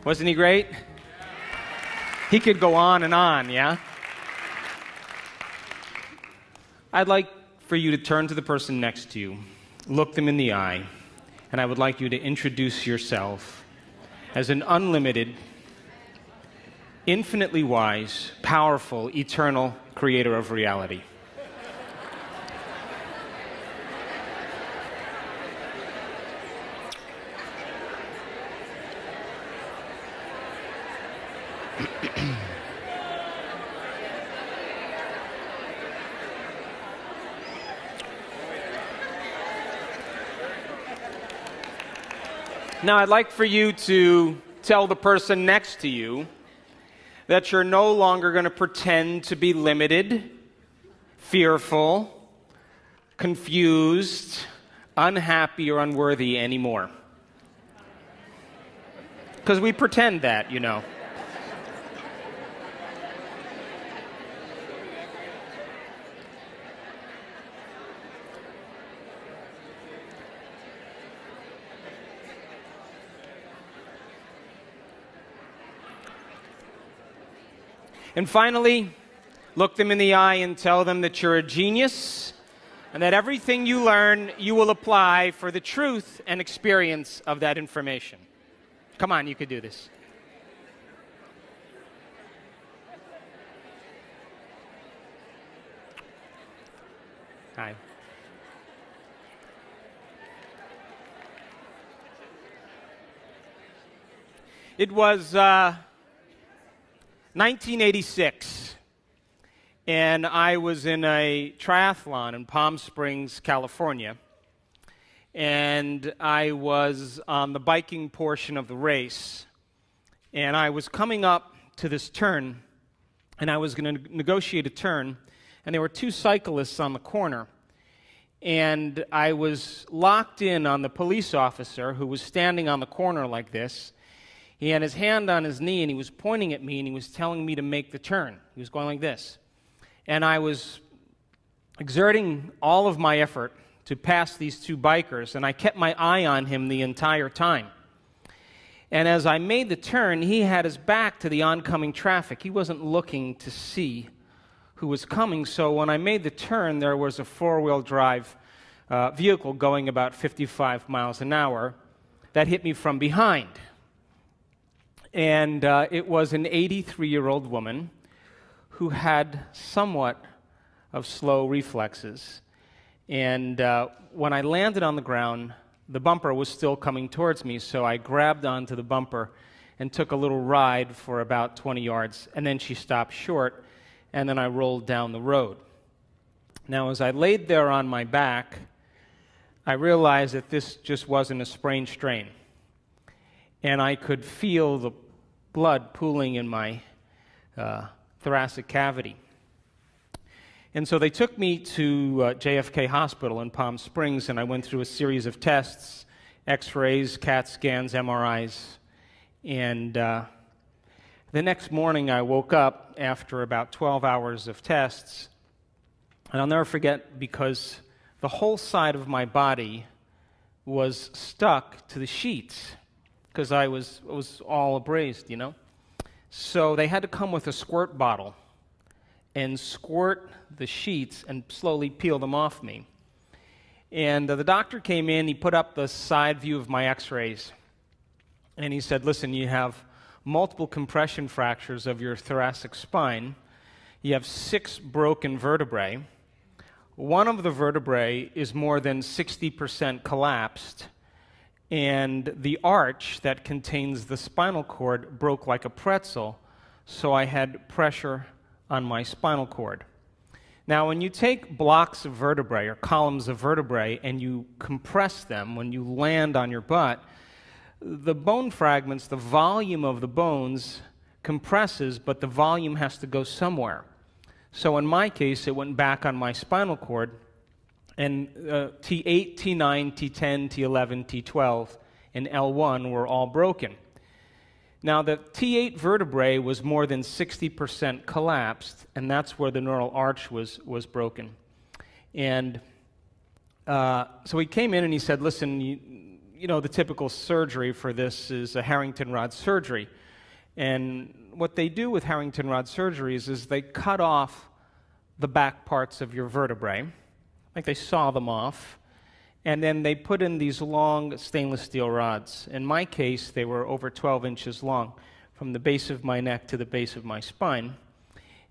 Wasn't he great? He could go on and on, yeah? I'd like for you to turn to the person next to you, look them in the eye, and I would like you to introduce yourself as an unlimited, infinitely wise, powerful, eternal creator of reality. Now, I'd like for you to tell the person next to you that you're no longer going to pretend to be limited, fearful, confused, unhappy, or unworthy anymore. Because we pretend that, you know. And finally, look them in the eye and tell them that you're a genius and that everything you learn, you will apply for the truth and experience of that information. Come on, you could do this. Hi. It was 1986, and I was in a triathlon in Palm Springs, California, and I was on the biking portion of the race, and I was coming up to this turn, and I was going to negotiate a turn, and there were two cyclists on the corner, and I was locked in on the police officer who was standing on the corner like this. He had his hand on his knee, and he was pointing at me, and he was telling me to make the turn. He was going like this. And I was exerting all of my effort to pass these two bikers, and I kept my eye on him the entire time. And as I made the turn, he had his back to the oncoming traffic. He wasn't looking to see who was coming, so when I made the turn, there was a four-wheel drive vehicle going about 55 miles an hour that hit me from behind. And it was an 83-year-old woman who had somewhat of slow reflexes. And when I landed on the ground, the bumper was still coming towards me, so I grabbed onto the bumper and took a little ride for about 20 yards, and then she stopped short, and then I rolled down the road. Now, as I laid there on my back, I realized that this just wasn't a sprain strain. And I could feel the blood pooling in my thoracic cavity. And so they took me to JFK Hospital in Palm Springs, and I went through a series of tests, X-rays, CAT scans, MRIs. And the next morning I woke up after about 12 hours of tests, and I'll never forget because the whole side of my body was stuck to the sheets, because I was all abrased, you know. So they had to come with a squirt bottle and squirt the sheets and slowly peel them off me. And the doctor came in, he put up the side view of my x-rays, and he said, listen, you have multiple compression fractures of your thoracic spine. You have 6 broken vertebrae. One of the vertebrae is more than 60% collapsed, and the arch that contains the spinal cord broke like a pretzel, so I had pressure on my spinal cord. Now, when you take blocks of vertebrae or columns of vertebrae and you compress them, when you land on your butt, the bone fragments, the volume of the bones compresses, but the volume has to go somewhere. So in my case, it went back on my spinal cord, and T8, T9, T10, T11, T12, and L1 were all broken. Now, the T8 vertebrae was more than 60% collapsed, and that's where the neural arch was broken. And so he came in and he said, listen, you know, the typical surgery for this is a Harrington rod surgery. And what they do with Harrington rod surgeries is they cut off the back parts of your vertebrae, like they saw them off, and then they put in these long stainless steel rods. In my case, they were over 12 inches long, from the base of my neck to the base of my spine.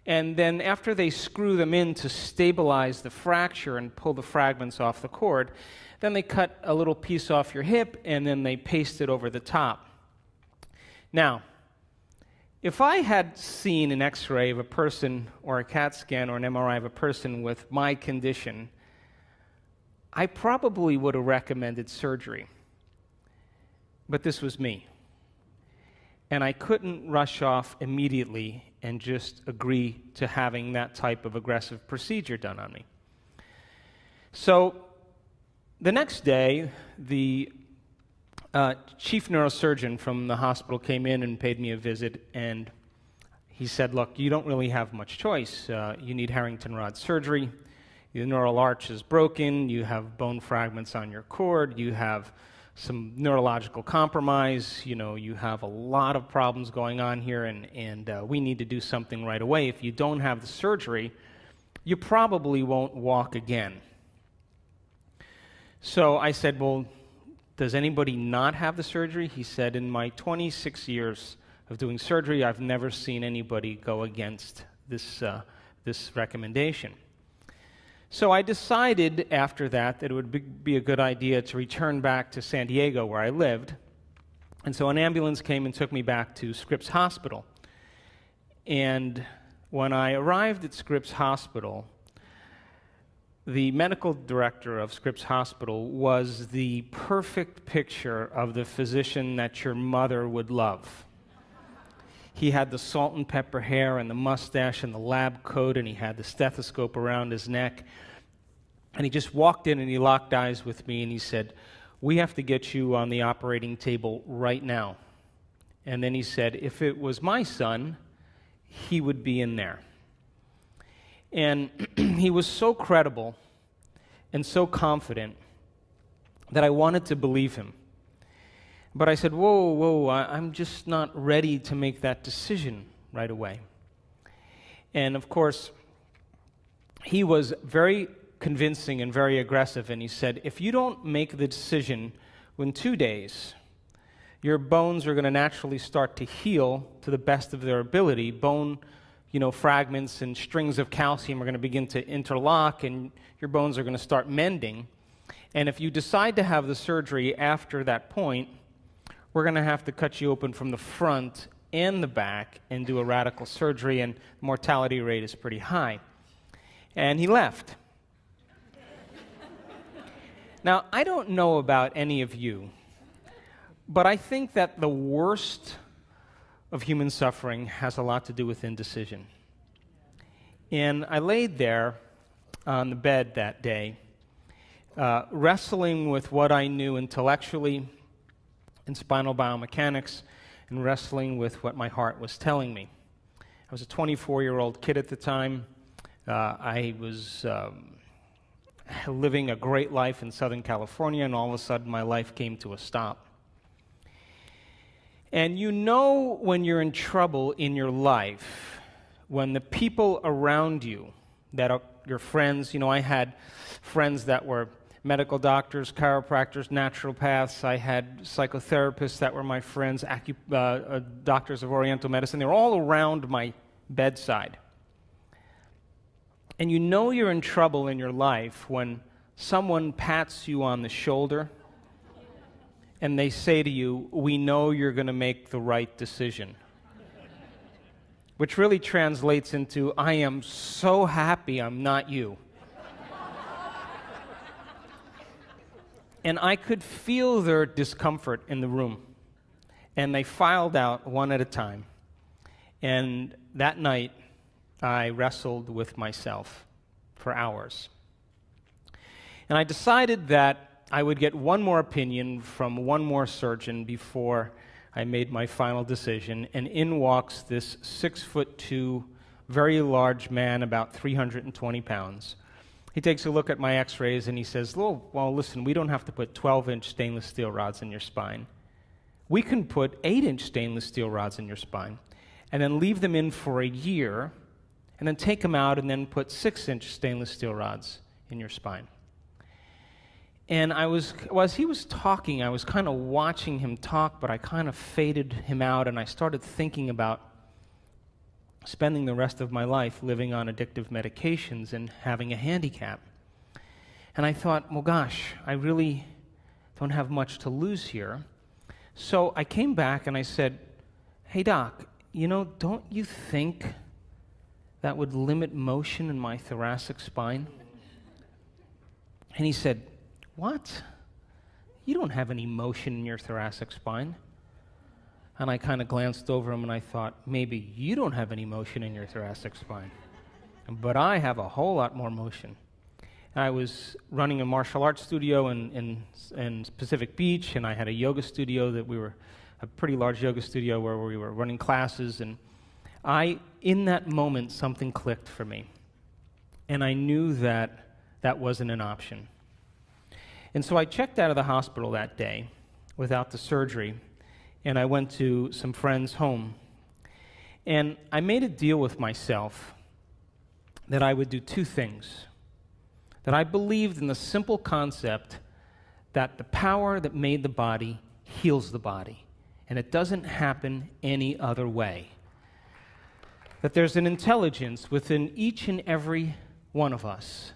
And then after they screw them in to stabilize the fracture and pull the fragments off the cord, then they cut a little piece off your hip and then they paste it over the top. Now, if I had seen an x-ray of a person or a CAT scan or an MRI of a person with my condition, I probably would have recommended surgery. But this was me. And I couldn't rush off immediately and just agree to having that type of aggressive procedure done on me. So the next day, the chief neurosurgeon from the hospital came in and paid me a visit, and he said, look, you don't really have much choice. You need Harrington rod surgery. Your neural arch is broken. You have bone fragments on your cord. You have some neurological compromise, you know, you have a lot of problems going on here, and we need to do something right away. If you don't have the surgery, you probably won't walk again. So I said, well, does anybody not have the surgery? He said, in my 26 years of doing surgery, I've never seen anybody go against this recommendation. So I decided after that it would be a good idea to return back to San Diego where I lived. And so an ambulance came and took me back to Scripps Hospital. And when I arrived at Scripps Hospital, the medical director of Scripps Hospital was the perfect picture of the physician that your mother would love. He had the salt and pepper hair and the mustache and the lab coat, and he had the stethoscope around his neck. And he just walked in and he locked eyes with me and he said, we have to get you on the operating table right now. And then he said, if it was my son, he would be in there. And he was so credible and so confident that I wanted to believe him. But I said, whoa, I'm just not ready to make that decision right away. And of course, he was very convincing and very aggressive, and he said, if you don't make the decision within 2 days, your bones are going to naturally start to heal to the best of their ability. Bone, fragments and strings of calcium are going to begin to interlock, and your bones are going to start mending. And if you decide to have the surgery after that point, we're going to have to cut you open from the front and the back and do a radical surgery, and the mortality rate is pretty high. And he left. Now, I don't know about any of you, but I think that the worst of human suffering has a lot to do with indecision. And I laid there on the bed that day, wrestling with what I knew intellectually in spinal biomechanics, and wrestling with what my heart was telling me. I was a 24-year-old kid at the time. I was living a great life in Southern California, and all of a sudden my life came to a stop. And you know when you're in trouble in your life, when the people around you that are your friends, I had friends that were medical doctors, chiropractors, naturopaths. I had psychotherapists that were my friends, doctors of Oriental medicine. They were all around my bedside. And you know you're in trouble in your life when someone pats you on the shoulder and they say to you, we know you're going to make the right decision. Which really translates into, I am so happy I'm not you. And I could feel their discomfort in the room. And they filed out one at a time. And that night, I wrestled with myself for hours. And I decided that I would get one more opinion from one more surgeon before I made my final decision. And in walks this 6'2", very large man, about 320 pounds. He takes a look at my x-rays and he says, well, listen, we don't have to put 12-inch stainless steel rods in your spine. We can put 8-inch stainless steel rods in your spine and then leave them in for a year and then take them out and then put 6-inch stainless steel rods in your spine. And as he was talking, I was kind of watching him talk, but I kind of faded him out, and I started thinking about spending the rest of my life living on addictive medications and having a handicap. And I thought, well, gosh, I really don't have much to lose here. So I came back and I said, hey, Doc, don't you think that would limit motion in my thoracic spine? And he said, what? You don't have any motion in your thoracic spine. And I kind of glanced over him and I thought, maybe you don't have any motion in your thoracic spine, but I have a whole lot more motion. And I was running a martial arts studio in Pacific Beach, and I had a yoga studio a pretty large yoga studio where we were running classes, and in that moment, something clicked for me. And I knew that that wasn't an option. And so I checked out of the hospital that day without the surgery, and I went to some friends' home. And I made a deal with myself that I would do two things. That I believed in the simple concept that the power that made the body heals the body, and it doesn't happen any other way. That there's an intelligence within each and every one of us.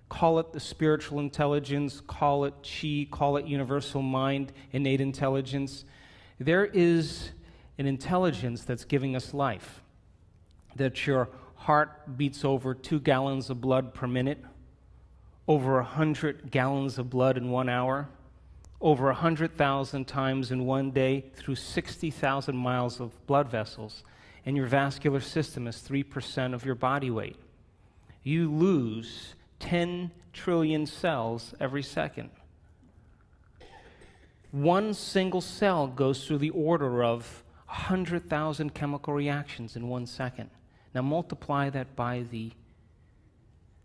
Call it the spiritual intelligence, call it chi, call it universal mind, innate intelligence. There is an intelligence that's giving us life. That your heart beats over 2 gallons of blood per minute, over 100 gallons of blood in 1 hour, over 100,000 times in one day through 60,000 miles of blood vessels, and your vascular system is 3% of your body weight. You lose 10 trillion cells every second. One single cell goes through the order of 100,000 chemical reactions in 1 second. Now multiply that by the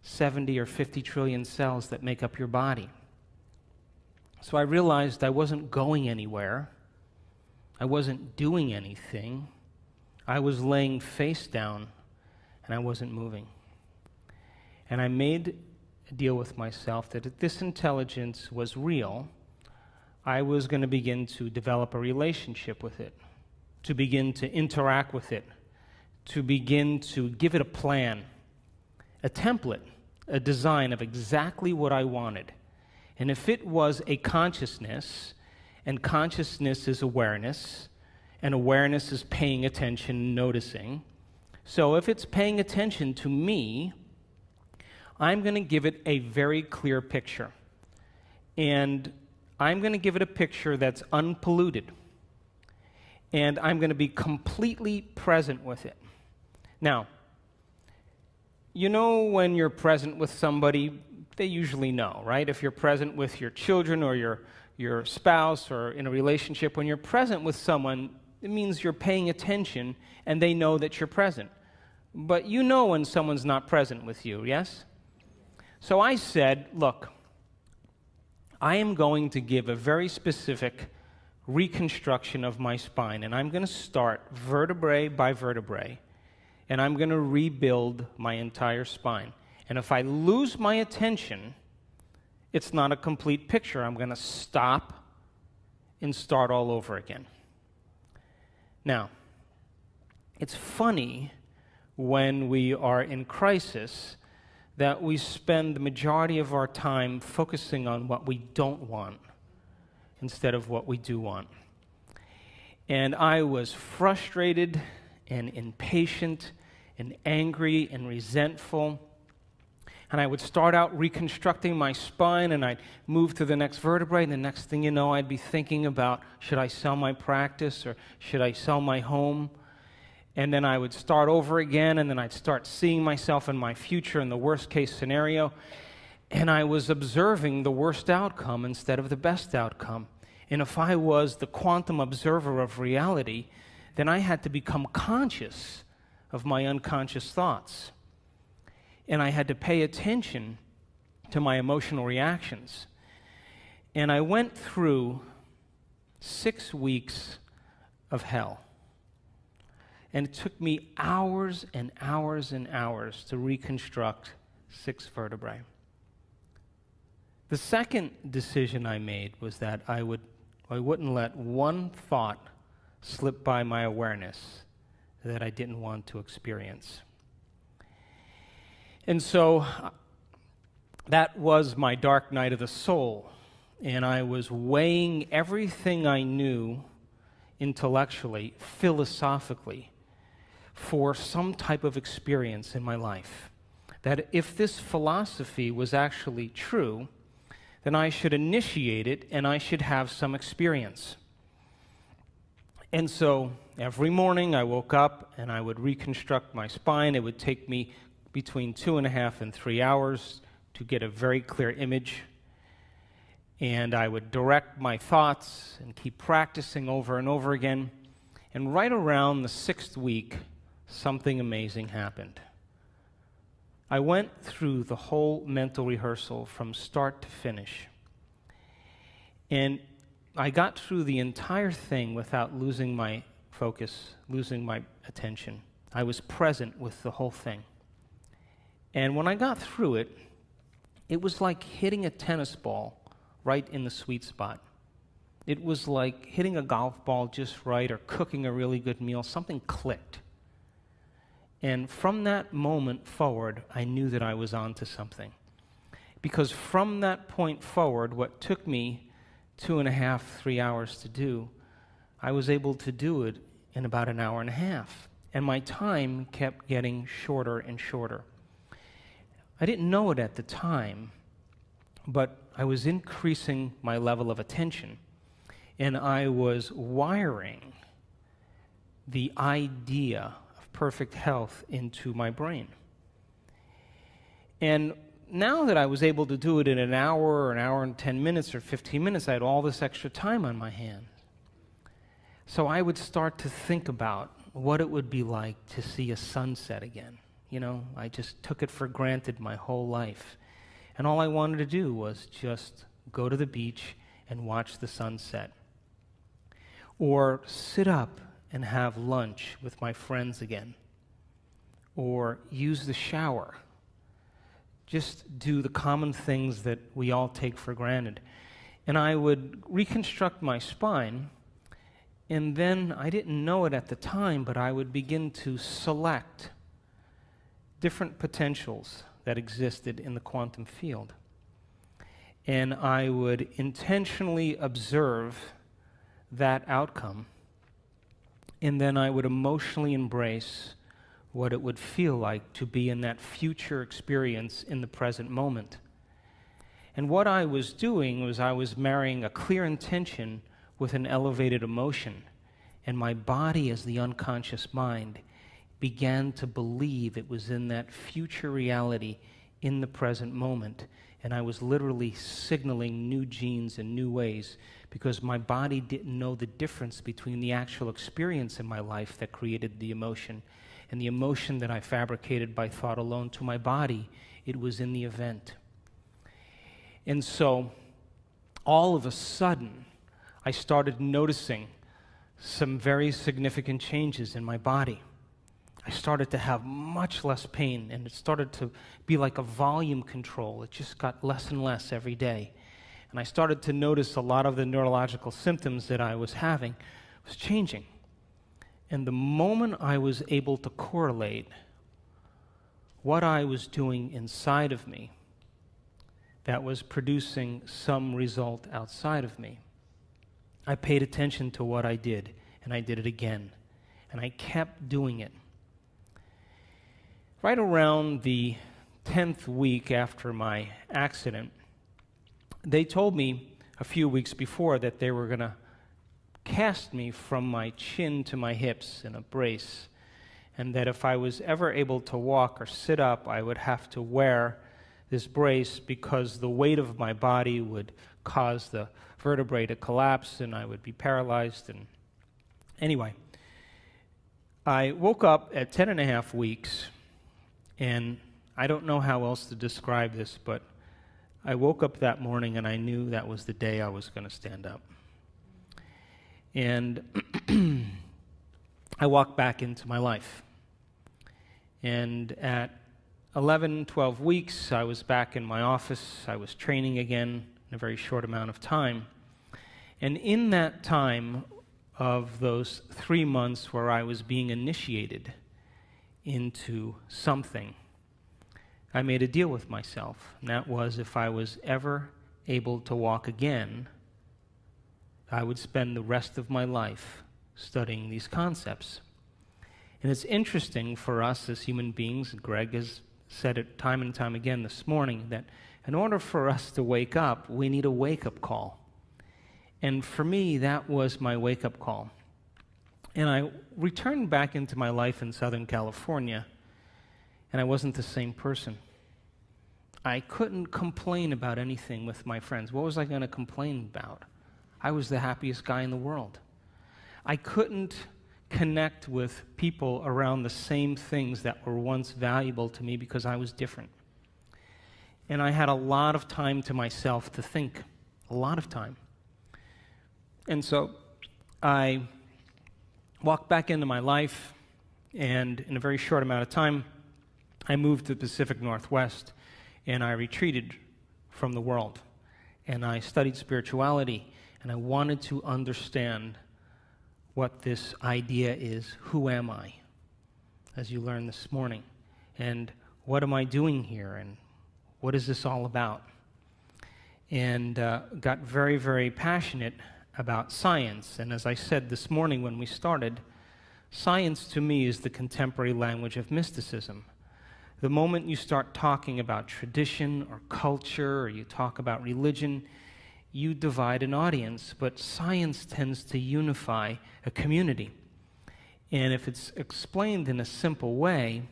70 or 50 trillion cells that make up your body. So I realized I wasn't going anywhere. I wasn't doing anything. I was laying face down, and I wasn't moving. And I made a deal with myself that if this intelligence was real, I was going to begin to develop a relationship with it, to begin to interact with it, to begin to give it a plan, a template, a design of exactly what I wanted. And if it was a consciousness, and consciousness is awareness, and awareness is paying attention, noticing, so if it's paying attention to me, I'm going to give it a very clear picture. And I'm going to give it a picture that's unpolluted. And I'm going to be completely present with it. Now, when you're present with somebody, they usually know, right? If you're present with your children or your spouse or in a relationship, when you're present with someone, it means you're paying attention and they know that you're present. But you know when someone's not present with you, yes? So I said, look, I am going to give a very specific reconstruction of my spine, and I'm going to start vertebrae by vertebrae, and I'm going to rebuild my entire spine. And if I lose my attention, it's not a complete picture. I'm going to stop and start all over again. Now, it's funny when we are in crisis that we spend the majority of our time focusing on what we don't want instead of what we do want. And I was frustrated and impatient and angry and resentful. And I would start out reconstructing my spine, and I'd move to the next vertebrae, and the next thing you know, I'd be thinking about, should I sell my practice or should I sell my home? And then I would start over again, and then I'd start seeing myself in my future in the worst-case scenario. And I was observing the worst outcome instead of the best outcome. And if I was the quantum observer of reality, then I had to become conscious of my unconscious thoughts. And I had to pay attention to my emotional reactions. And I went through 6 weeks of hell. And it took me hours and hours and hours to reconstruct 6 vertebrae. The second decision I made was that I wouldn't let one thought slip by my awareness that I didn't want to experience. And so that was my dark night of the soul, and I was weighing everything I knew intellectually, philosophically, for some type of experience in my life. That if this philosophy was actually true, then I should initiate it and I should have some experience. And so every morning I woke up and I would reconstruct my spine. It would take me between 2.5 and 3 hours to get a very clear image. And I would direct my thoughts and keep practicing over and over again. And right around the 6th week, something amazing happened. I went through the whole mental rehearsal from start to finish. And I got through the entire thing without losing my focus, losing my attention. I was present with the whole thing. And when I got through it, it was like hitting a tennis ball right in the sweet spot. It was like hitting a golf ball just right or cooking a really good meal. Something clicked. And from that moment forward, I knew that I was onto something. Because from that point forward, what took me 2.5, 3 hours to do, I was able to do it in about an hour and a half. And my time kept getting shorter and shorter. I didn't know it at the time, but I was increasing my level of attention. And I was wiring the idea of perfect health into my brain. And now that I was able to do it in an hour or an hour and 10 minutes or 15 minutes, I had all this extra time on my hands. So I would start to think about what it would be like to see a sunset again. You know, I just took it for granted my whole life. And all I wanted to do was just go to the beach and watch the sunset. Or sit up and have lunch with my friends again. Or use the shower. Just do the common things that we all take for granted. And I would reconstruct my spine, and then I didn't know it at the time, but I would begin to select different potentials that existed in the quantum field. And I would intentionally observe that outcome, and then I would emotionally embrace what it would feel like to be in that future experience in the present moment. And what I was doing was I was marrying a clear intention with an elevated emotion, and my body, as the unconscious mind, began to believe it was in that future reality in the present moment. And I was literally signaling new genes in new ways because my body didn't know the difference between the actual experience in my life that created the emotion and the emotion that I fabricated by thought alone to my body. It was in the event. And so, all of a sudden, I started noticing some very significant changes in my body. I started to have much less pain, and it started to be like a volume control. It just got less and less every day. And I started to notice a lot of the neurological symptoms that I was having was changing. And the moment I was able to correlate what I was doing inside of me that was producing some result outside of me, I paid attention to what I did, and I did it again. And I kept doing it. Right around the 10th week after my accident, they told me a few weeks before that they were going to cast me from my chin to my hips in a brace, and that if I was ever able to walk or sit up, I would have to wear this brace because the weight of my body would cause the vertebrae to collapse and I would be paralyzed. And anyway, I woke up at 10.5 weeks, and I don't know how else to describe this, but I woke up that morning and I knew that was the day I was going to stand up. And I walked back into my life. And at 11, 12 weeks, I was back in my office. I was training again in a very short amount of time. And in that time of those 3 months where I was being initiated into something, I made a deal with myself. And that was, if I was ever able to walk again, I would spend the rest of my life studying these concepts. And it's interesting for us as human beings, Greg has said it time and time again this morning, that in order for us to wake up, we need a wake-up call. And for me, that was my wake-up call. And I returned back into my life in Southern California, and I wasn't the same person. I couldn't complain about anything with my friends. What was I going to complain about? I was the happiest guy in the world. I couldn't connect with people around the same things that were once valuable to me because I was different. And I had a lot of time to myself to think, a lot of time. And so I walked back into my life, and in a very short amount of time, I moved to the Pacific Northwest, and I retreated from the world. And I studied spirituality, and I wanted to understand what this idea is. Who am I? As you learned this morning. And what am I doing here? And what is this all about? And got very, very passionate about science. And as I said this morning when we started, science to me is the contemporary language of mysticism. The moment you start talking about tradition or culture, or you talk about religion, you divide an audience, but science tends to unify a community. And if it's explained in a simple way,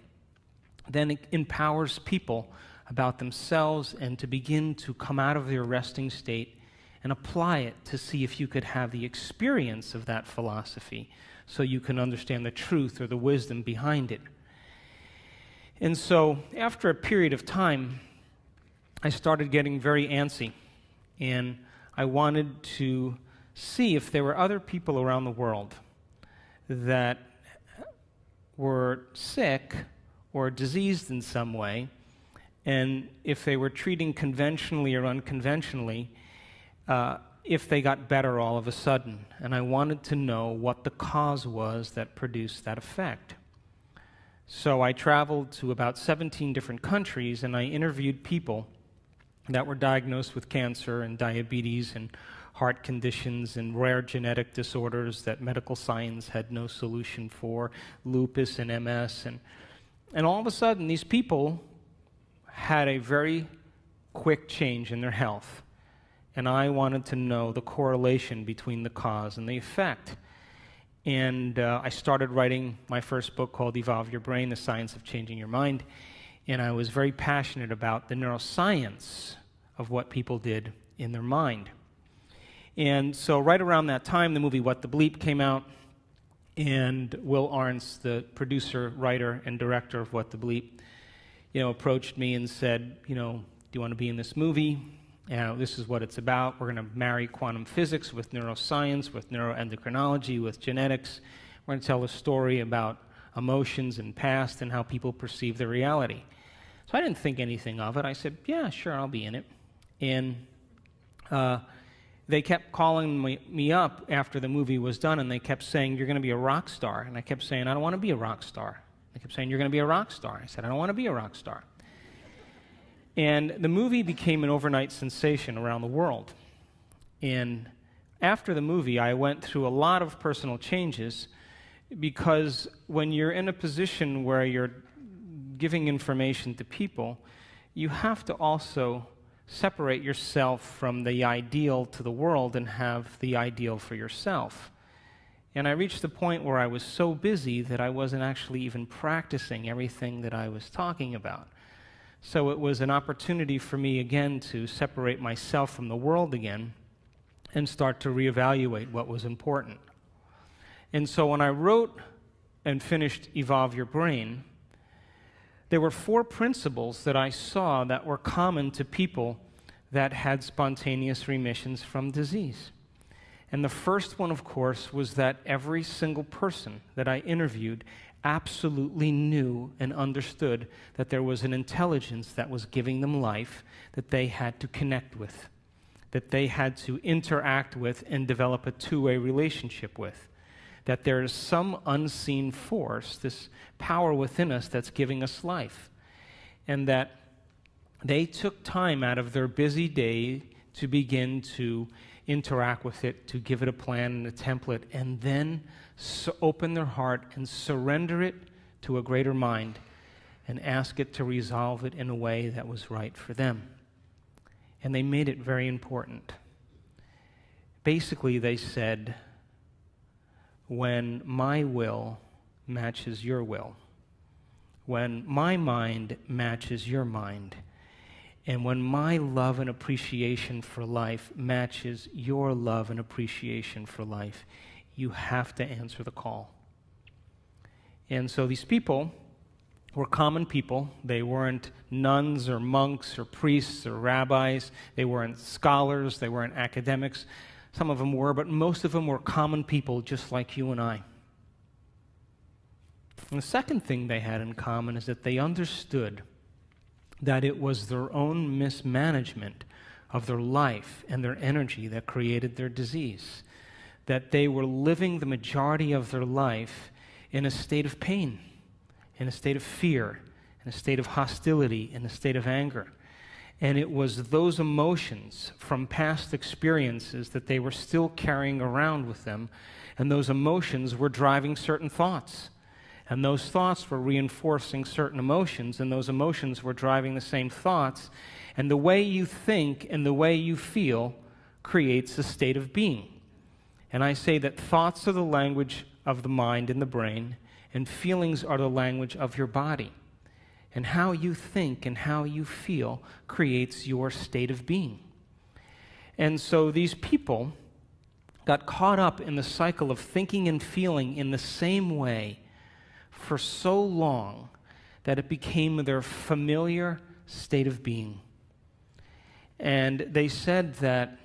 then it empowers people about themselves and to begin to come out of their resting state and apply it to see if you could have the experience of that philosophy so you can understand the truth or the wisdom behind it. And so after a period of time, I started getting very antsy, and I wanted to see if there were other people around the world that were sick or diseased in some way, and if they were treating conventionally or unconventionally, if they got better all of a sudden. And I wanted to know what the cause was that produced that effect. So I traveled to about 17 different countries, and I interviewed people that were diagnosed with cancer and diabetes and heart conditions and rare genetic disorders that medical science had no solution for, lupus and MS. And all of a sudden, these people had a very quick change in their health. And I wanted to know the correlation between the cause and the effect. And I started writing my first book called Evolve Your Brain, The Science of Changing Your Mind. And I was very passionate about the neuroscience of what people did in their mind. And so right around that time, the movie What the Bleep came out, and Will Arntz, the producer, writer, and director of What the Bleep, approached me and said, do you want to be in this movie? This is what it's about. We're going to marry quantum physics with neuroscience, with neuroendocrinology, with genetics. We're going to tell a story about emotions and past and how people perceive their reality. So I didn't think anything of it. I said, yeah, sure, I'll be in it. And they kept calling me up after the movie was done, and they kept saying, you're going to be a rock star. And I kept saying, I don't want to be a rock star. They kept saying, you're going to be a rock star. I said, I don't want to be a rock star. And the movie became an overnight sensation around the world. And after the movie, I went through a lot of personal changes, because when you're in a position where you're giving information to people, you have to also separate yourself from the ideal to the world and have the ideal for yourself. And I reached the point where I was so busy that I wasn't actually even practicing everything that I was talking about. So it was an opportunity for me again to separate myself from the world again and start to reevaluate what was important. And so when I wrote and finished Evolve Your Brain, there were 4 principles that I saw that were common to people that had spontaneous remissions from disease. And the first one, of course, was that every single person that I interviewed absolutely knew and understood that there was an intelligence that was giving them life that they had to connect with, that they had to interact with and develop a two-way relationship with, that there is some unseen force, this power within us that's giving us life, and that they took time out of their busy day to begin to interact with it, to give it a plan and a template, and then open their heart and surrender it to a greater mind and ask it to resolve it in a way that was right for them. And they made it very important. Basically, they said, when my will matches your will, when my mind matches your mind, and when my love and appreciation for life matches your love and appreciation for life, you have to answer the call. And so these people were common people. They weren't nuns or monks or priests or rabbis. They weren't scholars. They weren't academics. Some of them were, but most of them were common people just like you and I. And the second thing they had in common is that they understood that it was their own mismanagement of their life and their energy that created their disease, that they were living the majority of their life in a state of pain, in a state of fear, in a state of hostility, in a state of anger. And it was those emotions from past experiences that they were still carrying around with them, and those emotions were driving certain thoughts. And those thoughts were reinforcing certain emotions, and those emotions were driving the same thoughts. And the way you think and the way you feel creates a state of being. And I say that thoughts are the language of the mind and the brain, and feelings are the language of your body. And how you think and how you feel creates your state of being. And so these people got caught up in the cycle of thinking and feeling in the same way for so long that it became their familiar state of being. And they said that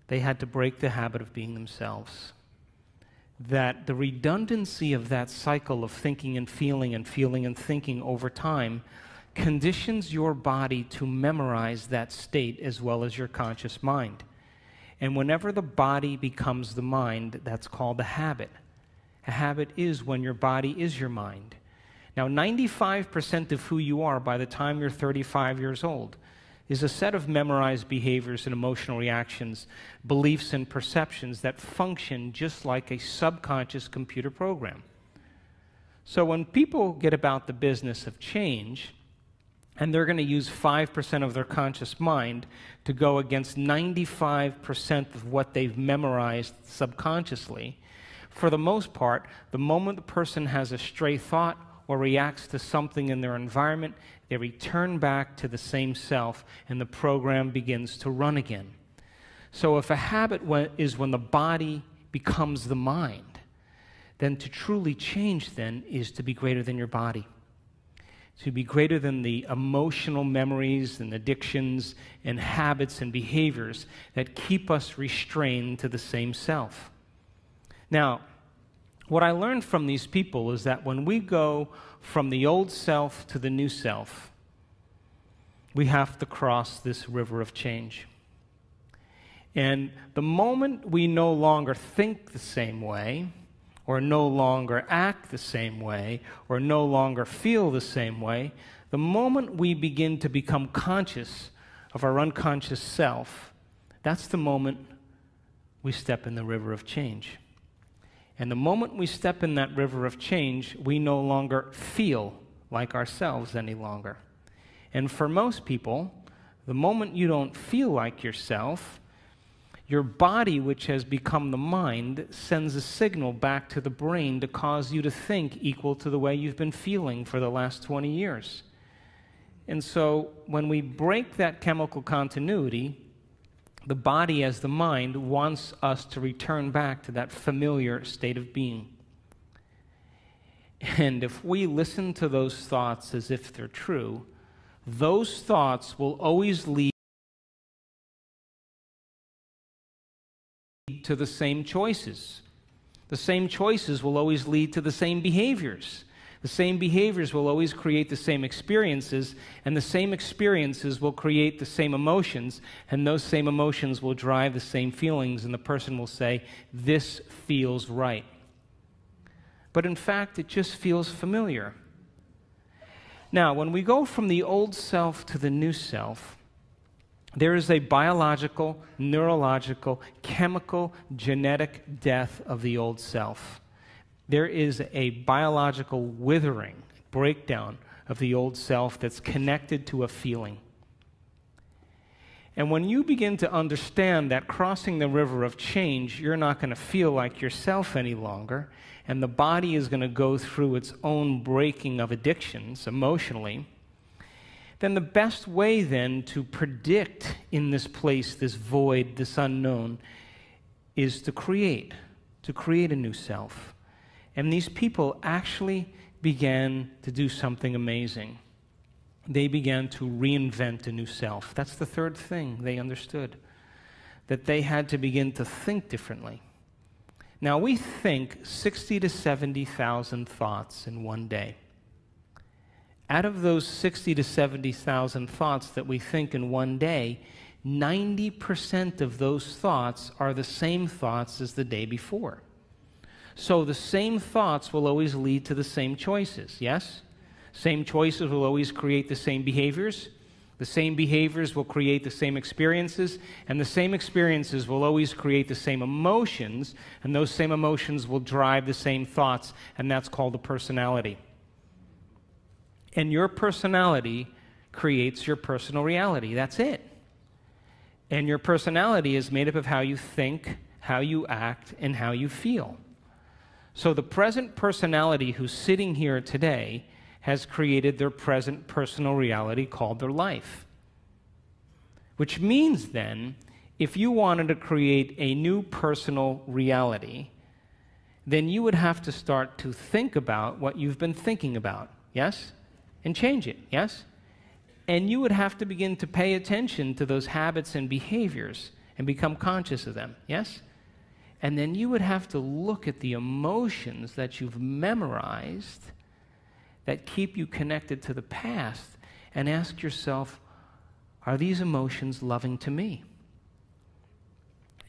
they had to break the habit of being themselves. That the redundancy of that cycle of thinking and feeling and thinking over time conditions your body to memorize that state as well as your conscious mind. And whenever the body becomes the mind, that's called a habit. A habit is when your body is your mind. Now, 95% of who you are by the time you're 35 years old is a set of memorized behaviors and emotional reactions, beliefs and perceptions that function just like a subconscious computer program. So when people get about the business of change, and they're going to use 5% of their conscious mind to go against 95% of what they've memorized subconsciously, for the most part, the moment the person has a stray thought or reacts to something in their environment, they return back to the same self, and the program begins to run again. So if a habit is when the body becomes the mind, then to truly change then is to be greater than your body, to be greater than the emotional memories and addictions and habits and behaviors that keep us restrained to the same self. Now, what I learned from these people is that when we go from the old self to the new self, we have to cross this river of change. And the moment we no longer think the same way, or no longer act the same way, or no longer feel the same way, the moment we begin to become conscious of our unconscious self, that's the moment we step in the river of change. And the moment we step in that river of change, we no longer feel like ourselves any longer. And for most people, the moment you don't feel like yourself, your body, which has become the mind, sends a signal back to the brain to cause you to think equal to the way you've been feeling for the last 20 years. And so when we break that chemical continuity, the body as the mind wants us to return back to that familiar state of being. And if we listen to those thoughts as if they're true, those thoughts will always lead lead to the same choices. The same choices will always lead to the same behaviors. The same behaviors will always create the same experiences, and the same experiences will create the same emotions, and those same emotions will drive the same feelings, and the person will say, "This feels right." But in fact, it just feels familiar. Now, when we go from the old self to the new self, there is a biological, neurological, chemical, genetic death of the old self. There is a biological withering, breakdown of the old self that's connected to a feeling. And when you begin to understand that crossing the river of change, you're not going to feel like yourself any longer, and the body is going to go through its own breaking of addictions emotionally, then the best way then to predict in this place, this void, this unknown, is to create a new self. And these people actually began to do something amazing. They began to reinvent a new self. That's the third thing they understood, that they had to begin to think differently. Now, we think 60 to 70,000 thoughts in one day. Out of those 60 to 70,000 thoughts that we think in one day, 90% of those thoughts are the same thoughts as the day before. So the same thoughts will always lead to the same choices, yes? Same choices will always create the same behaviors. The same behaviors will create the same experiences, and the same experiences will always create the same emotions, and those same emotions will drive the same thoughts, and that's called a personality. And your personality creates your personal reality. That's it. And your personality is made up of how you think, how you act, and how you feel. So the present personality who's sitting here today has created their present personal reality called their life. Which means then, if you wanted to create a new personal reality, then you would have to start to think about what you've been thinking about, yes? And change it, yes? And you would have to begin to pay attention to those habits and behaviors and become conscious of them, yes? And then you would have to look at the emotions that you've memorized that keep you connected to the past and ask yourself, are these emotions loving to me?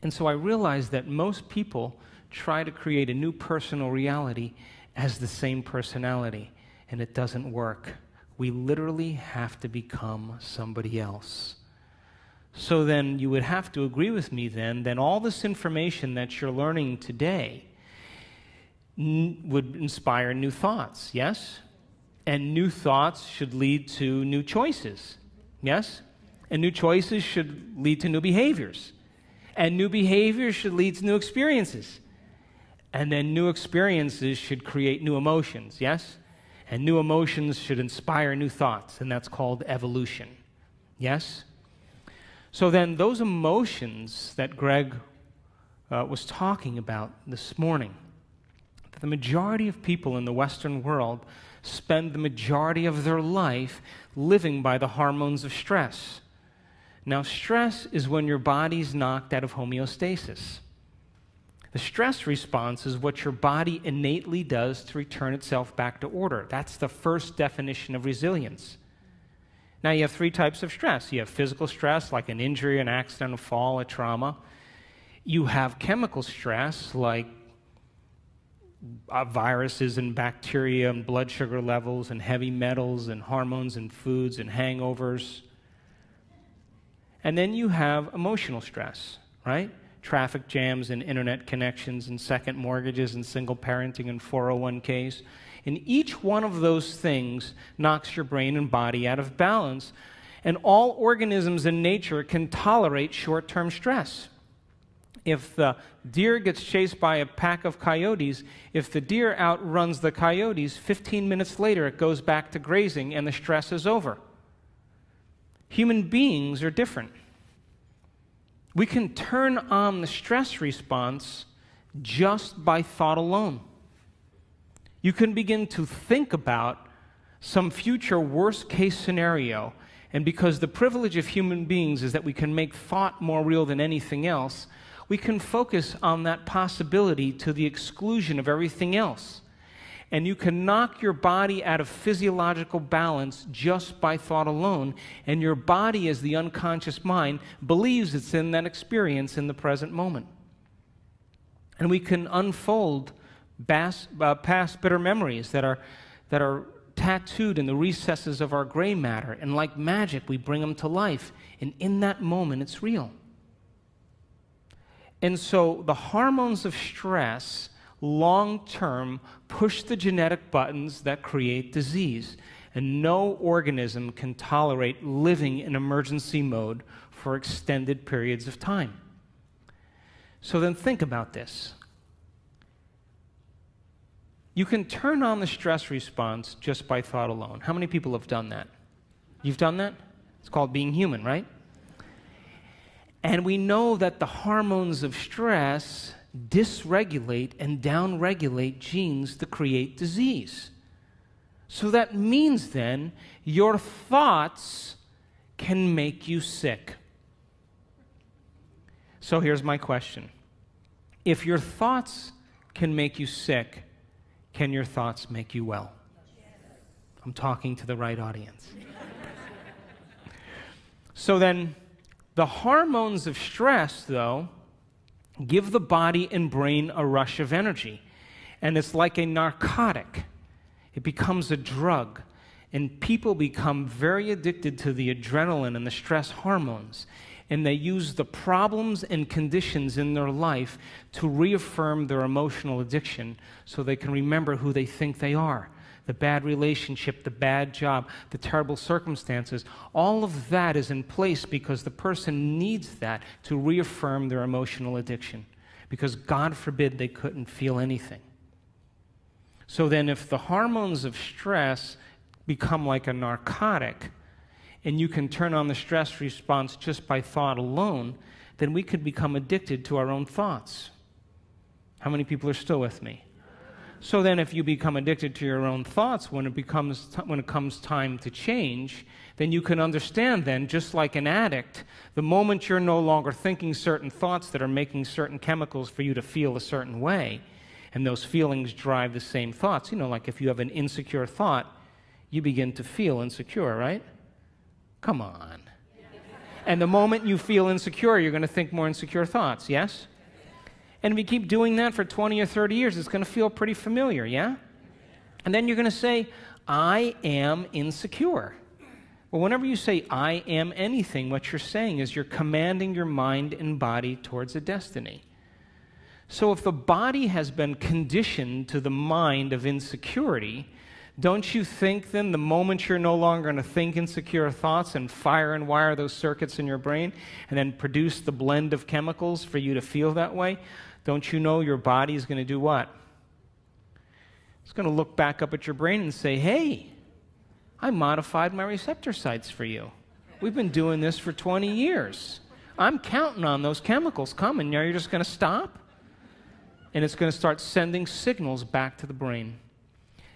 And so I realized that most people try to create a new personal reality as the same personality, and it doesn't work. We literally have to become somebody else. So then you would have to agree with me then that all this information that you're learning today would inspire new thoughts, yes? And new thoughts should lead to new choices, yes? And new choices should lead to new behaviors. And new behaviors should lead to new experiences. And then new experiences should create new emotions, yes? And new emotions should inspire new thoughts, and that's called evolution, yes? So then those emotions that Greg was talking about this morning, the majority of people in the Western world spend the majority of their life living by the hormones of stress. Now, stress is when your body's knocked out of homeostasis. The stress response is what your body innately does to return itself back to order. That's the first definition of resilience. Now, you have three types of stress. You have physical stress, like an injury, an accident, a fall, a trauma. You have chemical stress, like viruses and bacteria and blood sugar levels and heavy metals and hormones and foods and hangovers. And then you have emotional stress, right? Traffic jams and internet connections and second mortgages and single parenting and 401ks. And each one of those things knocks your brain and body out of balance. And all organisms in nature can tolerate short-term stress. If the deer gets chased by a pack of coyotes, if the deer outruns the coyotes, 15 minutes later it goes back to grazing and the stress is over. Human beings are different. We can turn on the stress response just by thought alone. You can begin to think about some future worst-case scenario, and because the privilege of human beings is that we can make thought more real than anything else, we can focus on that possibility to the exclusion of everything else. And you can knock your body out of physiological balance just by thought alone, and your body, as the unconscious mind, believes it's in that experience in the present moment. And we can unfold past bitter memories that are tattooed in the recesses of our gray matter, and like magic, we bring them to life, and in that moment, it's real. And so the hormones of stress long-term push the genetic buttons that create disease, and no organism can tolerate living in emergency mode for extended periods of time. So then think about this. You can turn on the stress response just by thought alone. How many people have done that? You've done that? It's called being human, right? And we know that the hormones of stress dysregulate and downregulate genes that create disease. So that means then your thoughts can make you sick. So here's my question. If your thoughts can make you sick, can your thoughts make you well? I'm talking to the right audience. So then, the hormones of stress, though, give the body and brain a rush of energy. And it's like a narcotic. It becomes a drug. And people become very addicted to the adrenaline and the stress hormones. And they use the problems and conditions in their life to reaffirm their emotional addiction so they can remember who they think they are. The bad relationship, the bad job, the terrible circumstances, all of that is in place because the person needs that to reaffirm their emotional addiction. Because God forbid they couldn't feel anything. So then if the hormones of stress become like a narcotic, and you can turn on the stress response just by thought alone, then we could become addicted to our own thoughts. How many people are still with me? So then if you become addicted to your own thoughts when it comes time to change, then you can understand then, just like an addict, the moment you're no longer thinking certain thoughts that are making certain chemicals for you to feel a certain way, and those feelings drive the same thoughts. You know, like if you have an insecure thought, you begin to feel insecure, right? Come on. And the moment you feel insecure, you're going to think more insecure thoughts, yes? And if you keep doing that for 20 or 30 years, it's going to feel pretty familiar, yeah? And then you're going to say, I am insecure. Well, whenever you say, I am anything, what you're saying is you're commanding your mind and body towards a destiny. So if the body has been conditioned to the mind of insecurity, don't you think then the moment you're no longer going to think insecure thoughts and fire and wire those circuits in your brain and then produce the blend of chemicals for you to feel that way, don't you know your body is going to do what? It's going to look back up at your brain and say, hey, I modified my receptor sites for you. We've been doing this for 20 years. I'm counting on those chemicals coming. Now you're just going to stop? And it's going to start sending signals back to the brain.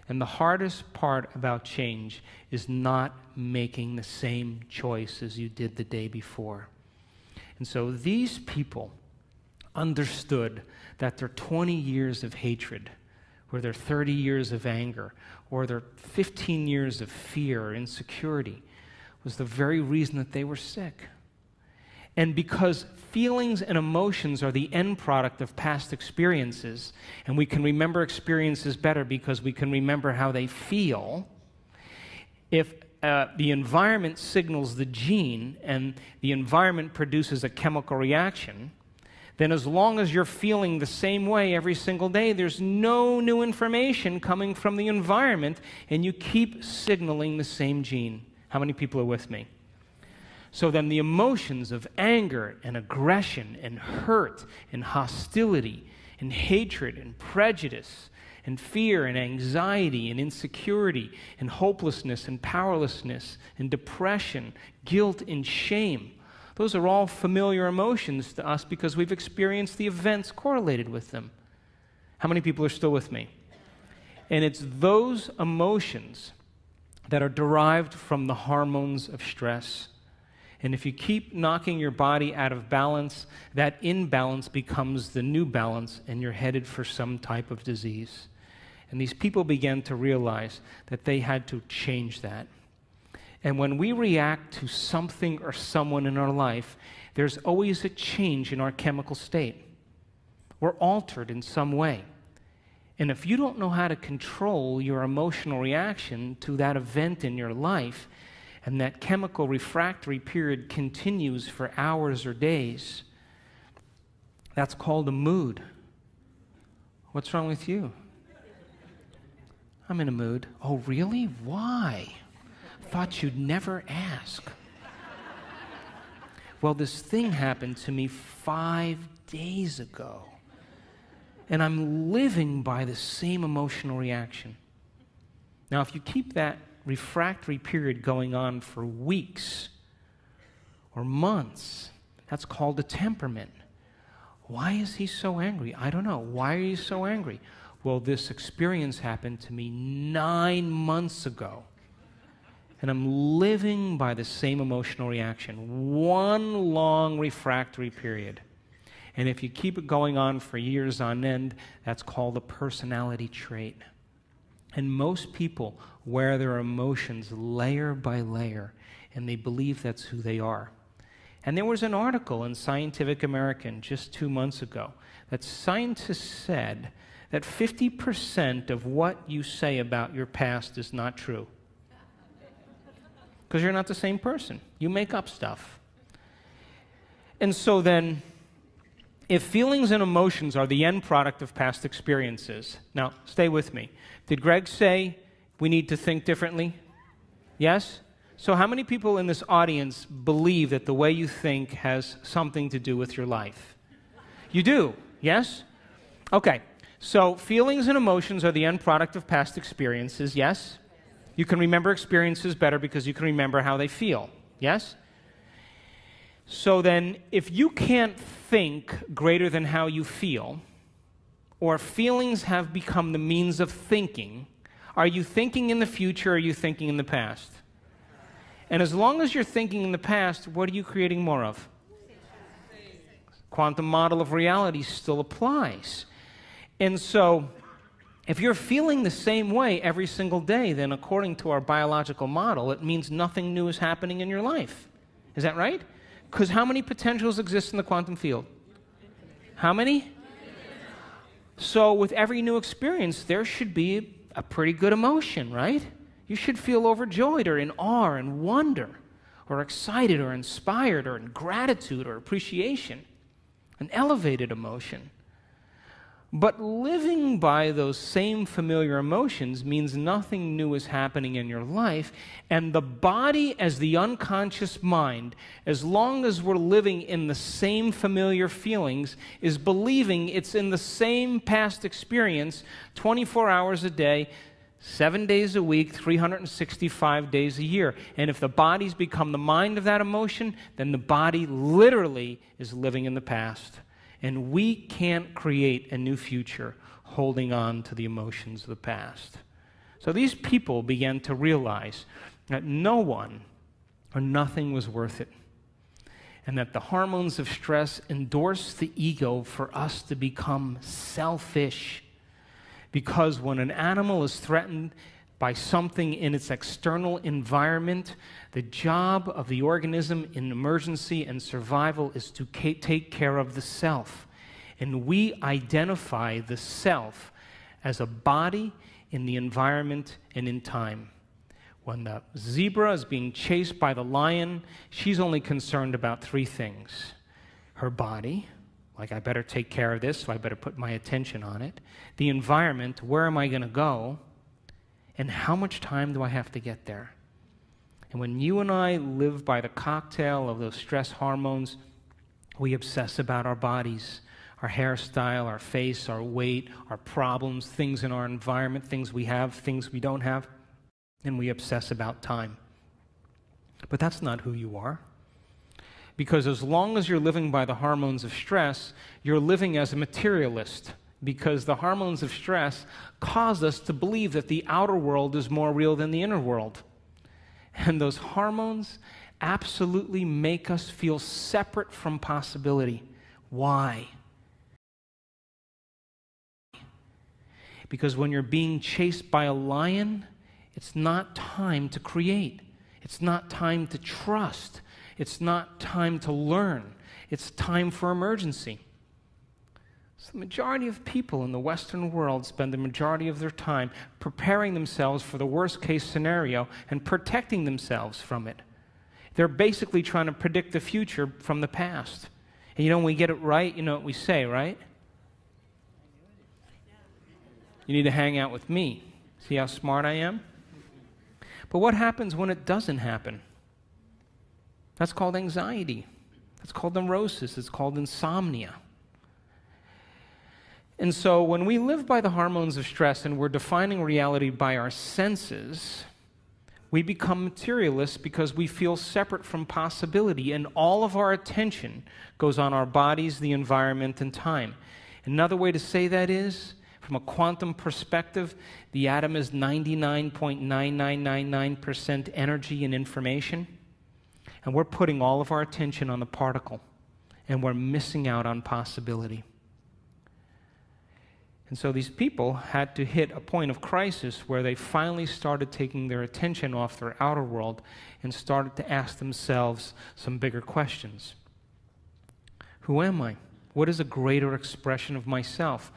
And the hardest part about change is not making the same choice as you did the day before. And so these people understood that their 20 years of hatred, or their 30 years of anger, or their 15 years of fear or insecurity was the very reason that they were sick. And because feelings and emotions are the end product of past experiences, and we can remember experiences better because we can remember how they feel, if the environment signals the gene and the environment produces a chemical reaction, then as long as you're feeling the same way every single day, there's no new information coming from the environment, and you keep signaling the same gene. How many people are with me? So then the emotions of anger and aggression and hurt and hostility and hatred and prejudice and fear and anxiety and insecurity and hopelessness and powerlessness and depression, guilt and shame, those are all familiar emotions to us because we've experienced the events correlated with them. How many people are still with me? And it's those emotions that are derived from the hormones of stress. And if you keep knocking your body out of balance, that imbalance becomes the new balance, and you're headed for some type of disease. And these people began to realize that they had to change that. And when we react to something or someone in our life, there's always a change in our chemical state. We're altered in some way. And if you don't know how to control your emotional reaction to that event in your life, and that chemical refractory period continues for hours or days, that's called a mood. What's wrong with you? I'm in a mood. Oh, really? Why? Thought you'd never ask. Well, this thing happened to me 5 days ago, and I'm living by the same emotional reaction. Now, if you keep that refractory period going on for weeks or months, that's called a temperament. Why is he so angry? I don't know. Why are you so angry? Well, this experience happened to me 9 months ago, and I'm living by the same emotional reaction. One long refractory period. And if you keep it going on for years on end, that's called a personality trait. And most people wear their emotions layer by layer, and they believe that's who they are. And there was an article in Scientific American just 2 months ago that scientists said that 50% of what you say about your past is not true. Because you're not the same person. You make up stuff. And so then, if feelings and emotions are the end product of past experiences, now stay with me. Did Greg say we need to think differently? Yes? So how many people in this audience believe that the way you think has something to do with your life? You do, yes? Okay, so feelings and emotions are the end product of past experiences, yes? You can remember experiences better because you can remember how they feel, yes? So then, if you can't think greater than how you feel, or feelings have become the means of thinking, are you thinking in the future or are you thinking in the past? And as long as you're thinking in the past, what are you creating more of? Quantum model of reality still applies. And so, if you're feeling the same way every single day, then according to our biological model, it means nothing new is happening in your life. Is that right? Because how many potentials exist in the quantum field? How many? So with every new experience, there should be a pretty good emotion, right? You should feel overjoyed or in awe and wonder or excited or inspired or in gratitude or appreciation, an elevated emotion. But living by those same familiar emotions means nothing new is happening in your life, and the body as the unconscious mind, as long as we're living in the same familiar feelings, is believing it's in the same past experience 24 hours a day, 7 days a week, 365 days a year. And if the body's become the mind of that emotion, then the body literally is living in the past. And we can't create a new future holding on to the emotions of the past. So these people began to realize that no one or nothing was worth it, and that the hormones of stress endorse the ego for us to become selfish. Because when an animal is threatened by something in its external environment, the job of the organism in emergency and survival is to take care of the self. And we identify the self as a body in the environment and in time. When the zebra is being chased by the lion, she's only concerned about 3 things. Her body, like I better take care of this, so I better put my attention on it. The environment, where am I going to go? And how much time do I have to get there? And when you and I live by the cocktail of those stress hormones, we obsess about our bodies, our hairstyle, our face, our weight, our problems, things in our environment, things we have, things we don't have, and we obsess about time. But that's not who you are. Because as long as you're living by the hormones of stress, you're living as a materialist. Because the hormones of stress cause us to believe that the outer world is more real than the inner world. And those hormones absolutely make us feel separate from possibility. Why? Because when you're being chased by a lion, it's not time to create. It's not time to trust. It's not time to learn. It's time for emergency. So the majority of people in the Western world spend the majority of their time preparing themselves for the worst-case scenario and protecting themselves from it. They're basically trying to predict the future from the past. And when we get it right, you know what we say, right? You need to hang out with me. See how smart I am? But what happens when it doesn't happen? That's called anxiety. That's called neurosis. It's called insomnia. And so when we live by the hormones of stress and we're defining reality by our senses, we become materialists because we feel separate from possibility, and all of our attention goes on our bodies, the environment, and time. Another way to say that is, from a quantum perspective, the atom is 99.9999% energy and information, and we're putting all of our attention on the particle, and we're missing out on possibility. And so these people had to hit a point of crisis where they finally started taking their attention off their outer world and started to ask themselves some bigger questions. Who am I? What is a greater expression of myself?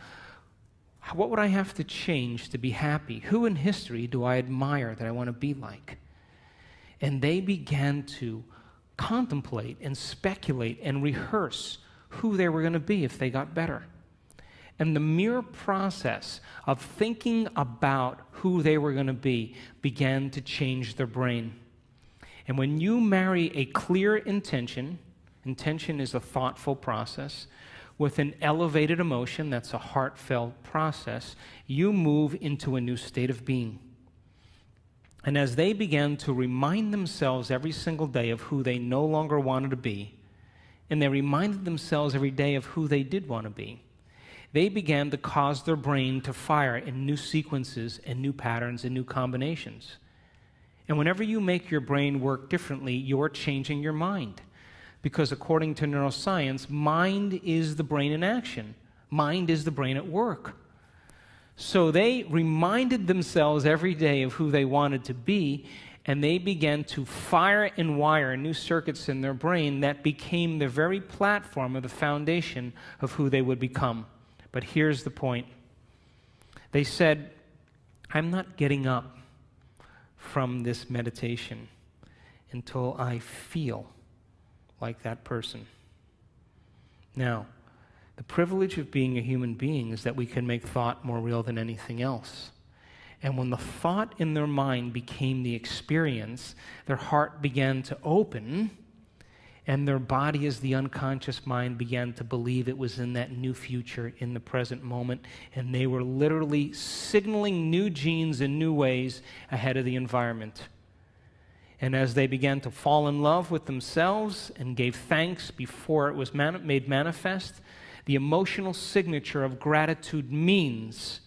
What would I have to change to be happy? Who in history do I admire that I want to be like? And they began to contemplate and speculate and rehearse who they were going to be if they got better. And the mere process of thinking about who they were going to be began to change their brain. And when you marry a clear intention is a thoughtful process, with an elevated emotion, that's a heartfelt process, you move into a new state of being. And as they began to remind themselves every single day of who they no longer wanted to be, and they reminded themselves every day of who they did want to be, they began to cause their brain to fire in new sequences and new patterns and new combinations. And whenever you make your brain work differently, you're changing your mind. Because according to neuroscience, mind is the brain in action. Mind is the brain at work. So they reminded themselves every day of who they wanted to be, and they began to fire and wire new circuits in their brain that became the very platform of the foundation of who they would become. But here's the point. They said, I'm not getting up from this meditation until I feel like that person. Now, the privilege of being a human being is that we can make thought more real than anything else. And when the thought in their mind became the experience, their heart began to open, and their body, as the unconscious mind, began to believe it was in that new future, in the present moment, and they were literally signaling new genes in new ways ahead of the environment. And as they began to fall in love with themselves and gave thanks before it was made manifest, the emotional signature of gratitude means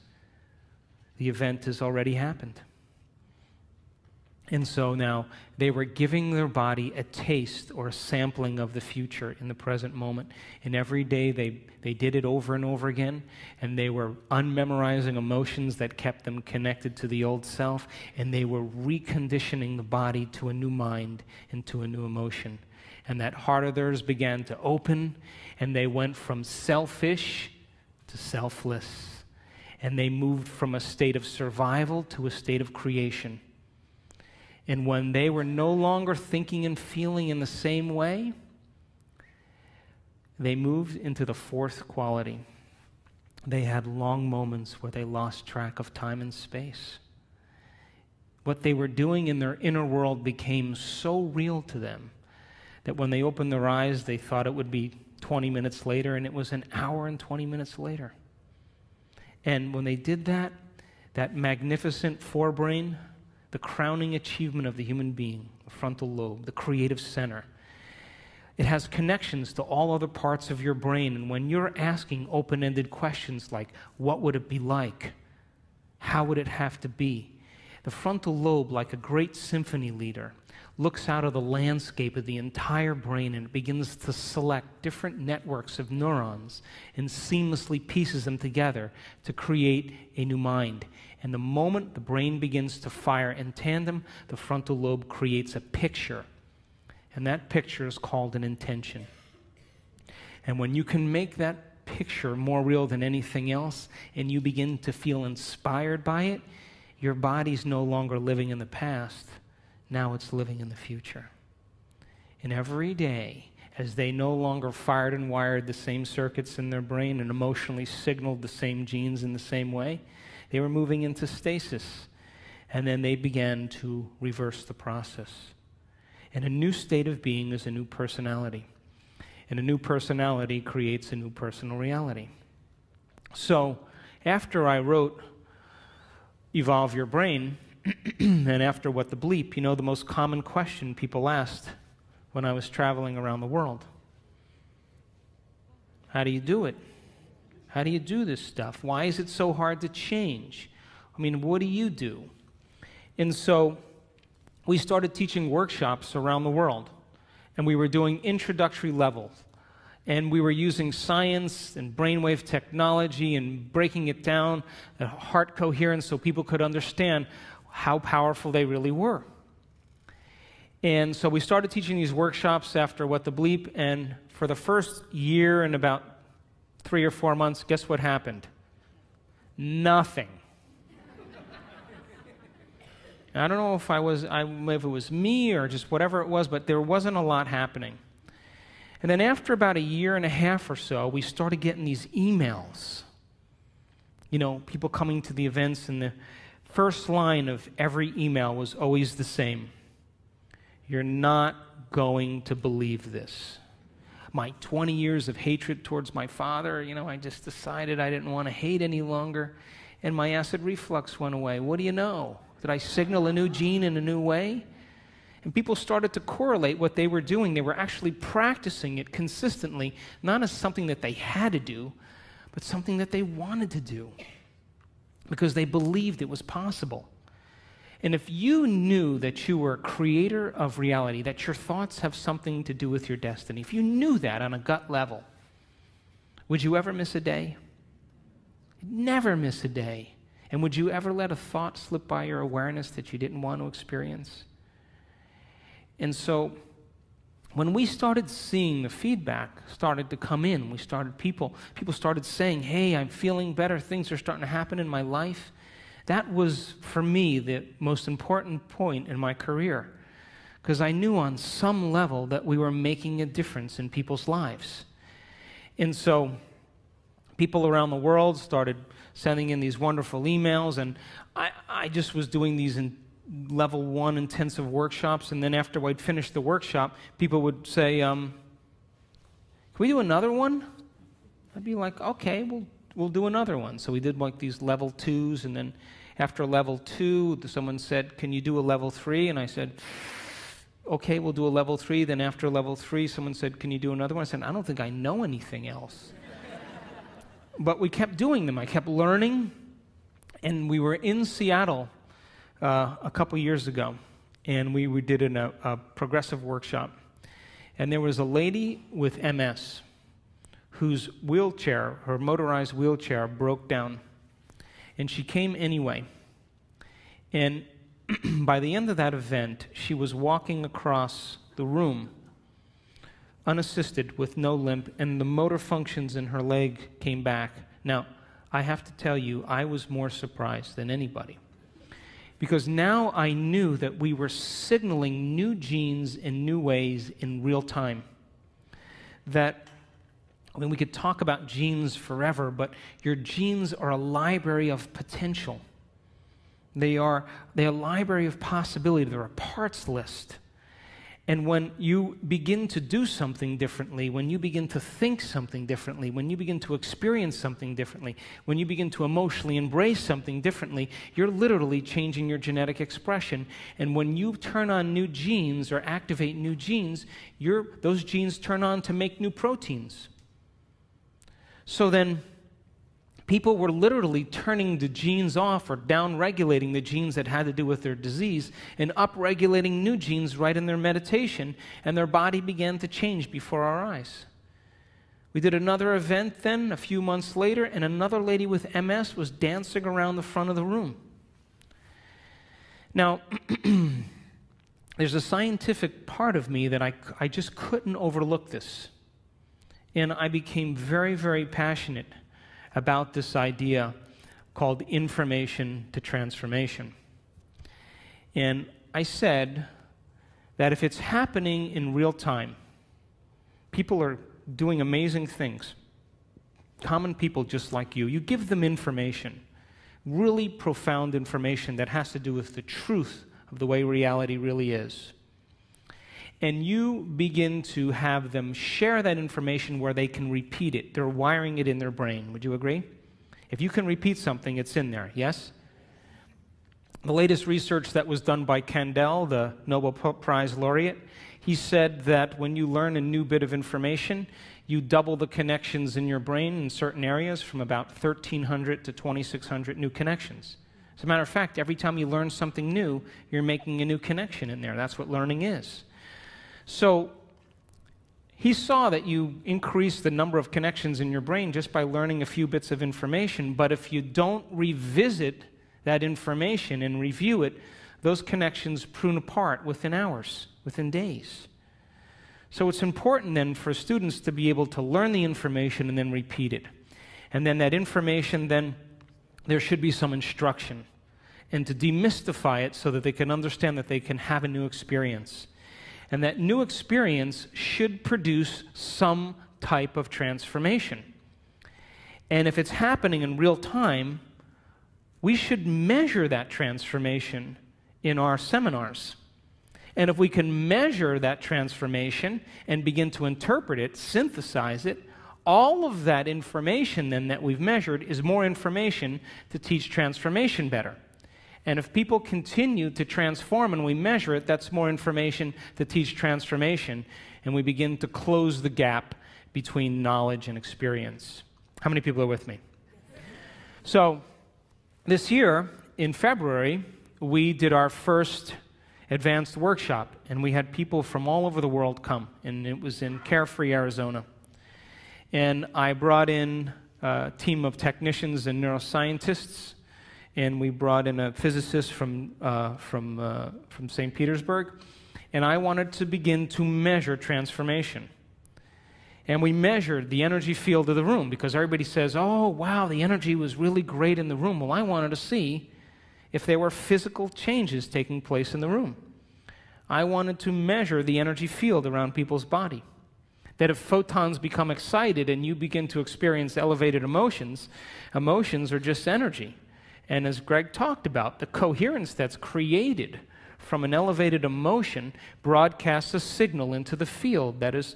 the event has already happened. And so now they were giving their body a taste or a sampling of the future in the present moment. And every day they did it over and over again. And they were unmemorizing emotions that kept them connected to the old self. And they were reconditioning the body to a new mind and to a new emotion. And that heart of theirs began to open. And they went from selfish to selfless. And they moved from a state of survival to a state of creation. And when they were no longer thinking and feeling in the same way, they moved into the fourth quality. They had long moments where they lost track of time and space. What they were doing in their inner world became so real to them that when they opened their eyes, they thought it would be 20 minutes later, and it was an hour and 20 minutes later. And when they did that, that magnificent forebrain, the crowning achievement of the human being, the frontal lobe, the creative center, it has connections to all other parts of your brain. And when you're asking open-ended questions like, what would it be like? How would it have to be? The frontal lobe, like a great symphony leader, looks out of the landscape of the entire brain and begins to select different networks of neurons and seamlessly pieces them together to create a new mind. And the moment the brain begins to fire in tandem, the frontal lobe creates a picture. And that picture is called an intention. And when you can make that picture more real than anything else, and you begin to feel inspired by it, your body's no longer living in the past. Now it's living in the future. And every day, as they no longer fired and wired the same circuits in their brain and emotionally signaled the same genes in the same way, they were moving into stasis. And then they began to reverse the process. And a new state of being is a new personality. And a new personality creates a new personal reality. So, after I wrote Evolve Your Brain, and after What the Bleep, you know the most common question people asked when I was traveling around the world? How do you do it? How do you do this stuff? Why is it so hard to change? I mean, what do you do? And so we started teaching workshops around the world, and we were doing introductory levels. And we were using science and brainwave technology and breaking it down, heart coherence, so people could understand how powerful they really were. And so we started teaching these workshops after What the Bleep, and for the first year and about 3 or 4 months, guess what happened? Nothing. I don't know if if it was me or just whatever it was, but there wasn't a lot happening. And then after about 1.5 years or so, we started getting these emails. You know, people coming to the events, and the first line of every email was always the same. You're not going to believe this. My 20 years of hatred towards my father, you know, I just decided I didn't want to hate any longer, and my acid reflux went away. What do you know? Did I signal a new gene in a new way? And people started to correlate what they were doing. They were actually practicing it consistently, not as something that they had to do, but something that they wanted to do because they believed it was possible. And if you knew that you were a creator of reality, that your thoughts have something to do with your destiny, if you knew that on a gut level, would you ever miss a day? Never miss a day. And would you ever let a thought slip by your awareness that you didn't want to experience? And so when we started seeing the feedback started to come in, people started saying, hey, I'm feeling better, things are starting to happen in my life. That was, for me, the most important point in my career, because I knew on some level that we were making a difference in people's lives. And so people around the world started sending in these wonderful emails, and I just was doing these in level 1 intensive workshops, and then after I'd finished the workshop, people would say, can we do another one? I'd be like, okay, we'll do another one. So we did like these level 2s, and then after level 2, someone said, can you do a level 3? And I said, okay, we'll do a level 3. Then after level 3, someone said, can you do another one? I said, I don't think I know anything else. But we kept doing them. I kept learning, and we were in Seattle a couple years ago, and we did a progressive workshop. And there was a lady with MS whose wheelchair, her motorized wheelchair, broke down. And she came anyway. And by the end of that event, she was walking across the room, unassisted, with no limp, and the motor functions in her leg came back. Now, I have to tell you, I was more surprised than anybody. Because now I knew that we were signaling new genes in new ways in real time. That, I mean, we could talk about genes forever, but your genes are a library of potential. They're a library of possibility. They're a parts list. And when you begin to do something differently, when you begin to think something differently, when you begin to experience something differently, when you begin to emotionally embrace something differently, you're literally changing your genetic expression. And when you turn on new genes or activate new genes, those genes turn on to make new proteins. So then, people were literally turning the genes off or down-regulating the genes that had to do with their disease and up-regulating new genes right in their meditation, and their body began to change before our eyes. We did another event then, a few months later, and another lady with MS was dancing around the front of the room. Now, there's a scientific part of me that I just couldn't overlook this. And I became very, very passionate about this idea called information to transformation. And I said that if it's happening in real time, people are doing amazing things, common people just like you give them information, really profound information that has to do with the truth of the way reality really is. And you begin to have them share that information where they can repeat it. They're wiring it in their brain. Would you agree? If you can repeat something, it's in there, yes? The latest research that was done by Kandel, the Nobel Prize laureate, he said that when you learn a new bit of information, you double the connections in your brain in certain areas from about 1,300 to 2,600 new connections. As a matter of fact, every time you learn something new, you're making a new connection in there. That's what learning is. So he saw that you increase the number of connections in your brain just by learning a few bits of information, but if you don't revisit that information and review it, those connections prune apart within hours, within days. So it's important then for students to be able to learn the information and then repeat it. And then that information, then there should be some instruction, and to demystify it so that they can understand that they can have a new experience. And that new experience should produce some type of transformation. And if it's happening in real time, we should measure that transformation in our seminars. And if we can measure that transformation and begin to interpret it, synthesize it, all of that information then that we've measured is more information to teach transformation better. And if people continue to transform and we measure it, that's more information to teach transformation, and we begin to close the gap between knowledge and experience. How many people are with me? So this year, in February, we did our first advanced workshop, and we had people from all over the world come, and it was in Carefree, Arizona. And I brought in a team of technicians and neuroscientists, and we brought in a physicist from St. Petersburg, and I wanted to begin to measure transformation. And we measured the energy field of the room, because everybody says, oh, wow, the energy was really great in the room. Well, I wanted to see if there were physical changes taking place in the room. I wanted to measure the energy field around people's body. That if photons become excited and you begin to experience elevated emotions, emotions are just energy. And as Greg talked about, the coherence that's created from an elevated emotion broadcasts a signal into the field that is,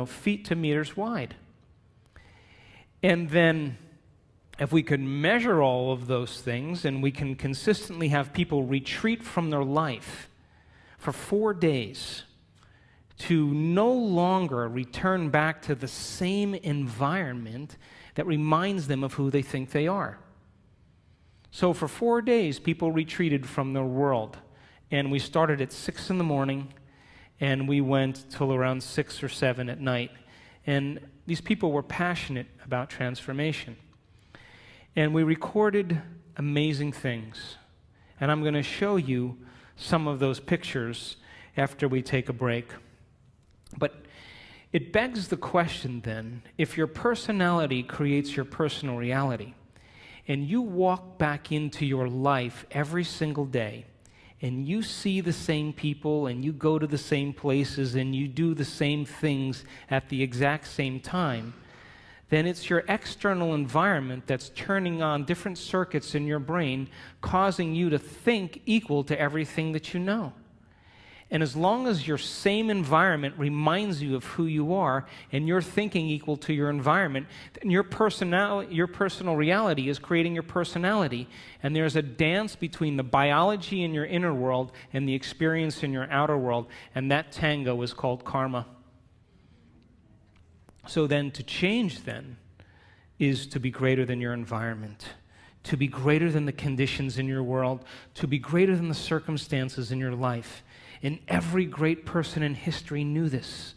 feet to meters wide. And then if we could measure all of those things and we can consistently have people retreat from their life for 4 days to no longer return back to the same environment that reminds them of who they think they are. So for 4 days, people retreated from their world. And we started at 6 in the morning, and we went till around 6 or 7 at night. And these people were passionate about transformation. And we recorded amazing things. And I'm going to show you some of those pictures after we take a break. But it begs the question then, if your personality creates your personal reality, and you walk back into your life every single day, and you see the same people, and you go to the same places, and you do the same things at the exact same time, then it's your external environment that's turning on different circuits in your brain, causing you to think equal to everything that you know. And as long as your same environment reminds you of who you are, and you're thinking equal to your environment, then your personal reality is creating your personality. And there's a dance between the biology in your inner world and the experience in your outer world, and that tango is called karma. So then to change then, is to be greater than your environment, to be greater than the conditions in your world, to be greater than the circumstances in your life. And every great person in history knew this,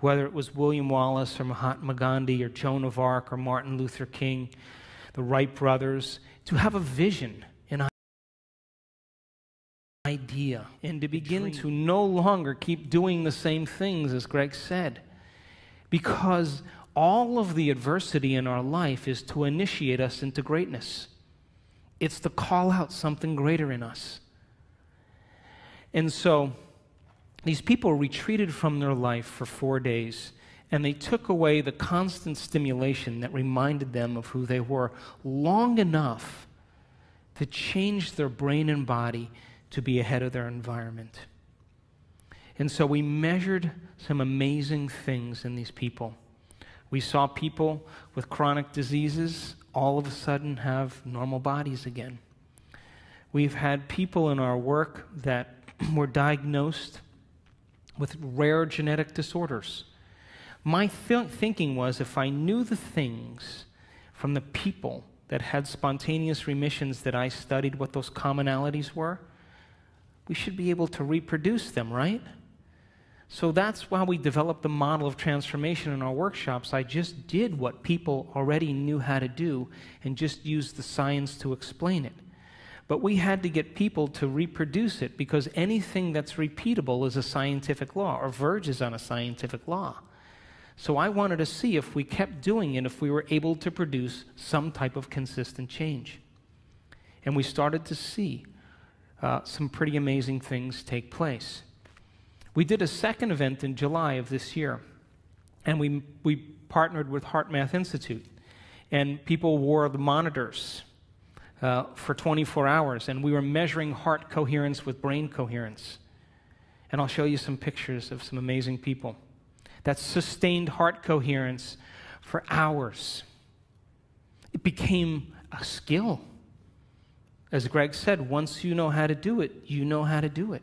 whether it was William Wallace or Mahatma Gandhi or Joan of Arc or Martin Luther King, the Wright brothers, to have a vision, an idea, and to begin to no longer keep doing the same things, as Greg said, because all of the adversity in our life is to initiate us into greatness. It's to call out something greater in us. And so these people retreated from their life for 4 days, and they took away the constant stimulation that reminded them of who they were long enough to change their brain and body to be ahead of their environment. And so we measured some amazing things in these people. We saw people with chronic diseases all of a sudden have normal bodies again. We've had people in our work that were diagnosed with rare genetic disorders. My thinking was, if I knew the things from the people that had spontaneous remissions that I studied, what those commonalities were, we should be able to reproduce them, right? So that's why we developed the model of transformation in our workshops. I just did what people already knew how to do and just used the science to explain it. But we had to get people to reproduce it, because anything that's repeatable is a scientific law, or verges on a scientific law. So I wanted to see if we kept doing it, if we were able to produce some type of consistent change. And we started to see some pretty amazing things take place. We did a second event in July of this year, and we partnered with HeartMath Institute, and people wore the monitors for 24 hours, and we were measuring heart coherence with brain coherence. And I'll show you some pictures of some amazing people that sustained heart coherence for hours. It became a skill. As Greg said, once you know how to do it, you know how to do it.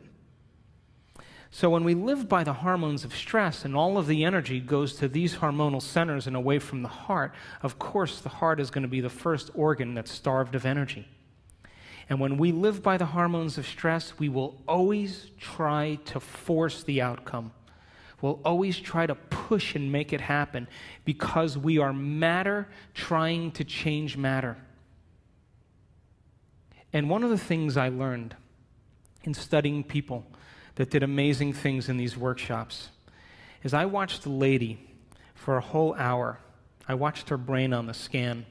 So when we live by the hormones of stress and all of the energy goes to these hormonal centers and away from the heart, of course the heart is going to be the first organ that's starved of energy. And when we live by the hormones of stress, we will always try to force the outcome. We'll always try to push and make it happen, because we are matter trying to change matter. And one of the things I learned in studying people that did amazing things in these workshops is I watched a lady for a whole hour. I watched her brain on the scan,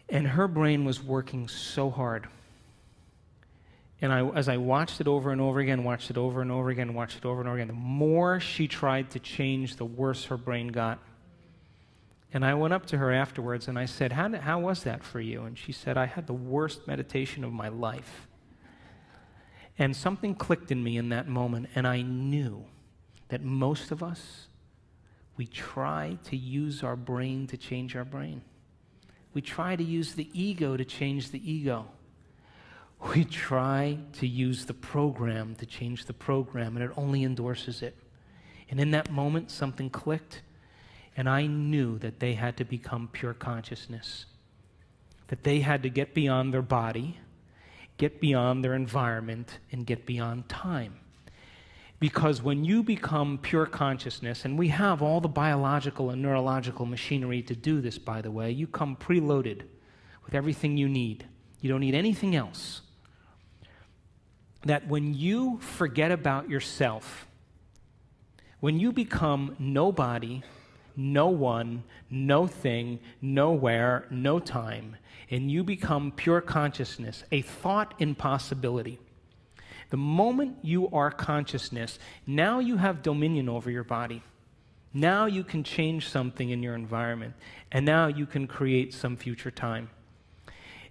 and her brain was working so hard. And as I watched it over and over again, watched it over and over again, watched it over and over again, the more she tried to change, the worse her brain got. And I went up to her afterwards and I said, how was that for you? And she said, I had the worst meditation of my life. And something clicked in me in that moment, and I knew that most of us, we try to use our brain to change our brain. We try to use the ego to change the ego. We try to use the program to change the program, and it only endorses it. And in that moment, something clicked, and I knew that they had to become pure consciousness, that they had to get beyond their body, get beyond their environment, and get beyond time. Because when you become pure consciousness, and we have all the biological and neurological machinery to do this, by the way, you come preloaded with everything you need. You don't need anything else. That when you forget about yourself, when you become nobody, no one, no thing, nowhere, no time, and you become pure consciousness, a thought impossibility. The moment you are consciousness, now you have dominion over your body. Now you can change something in your environment, and now you can create some future time.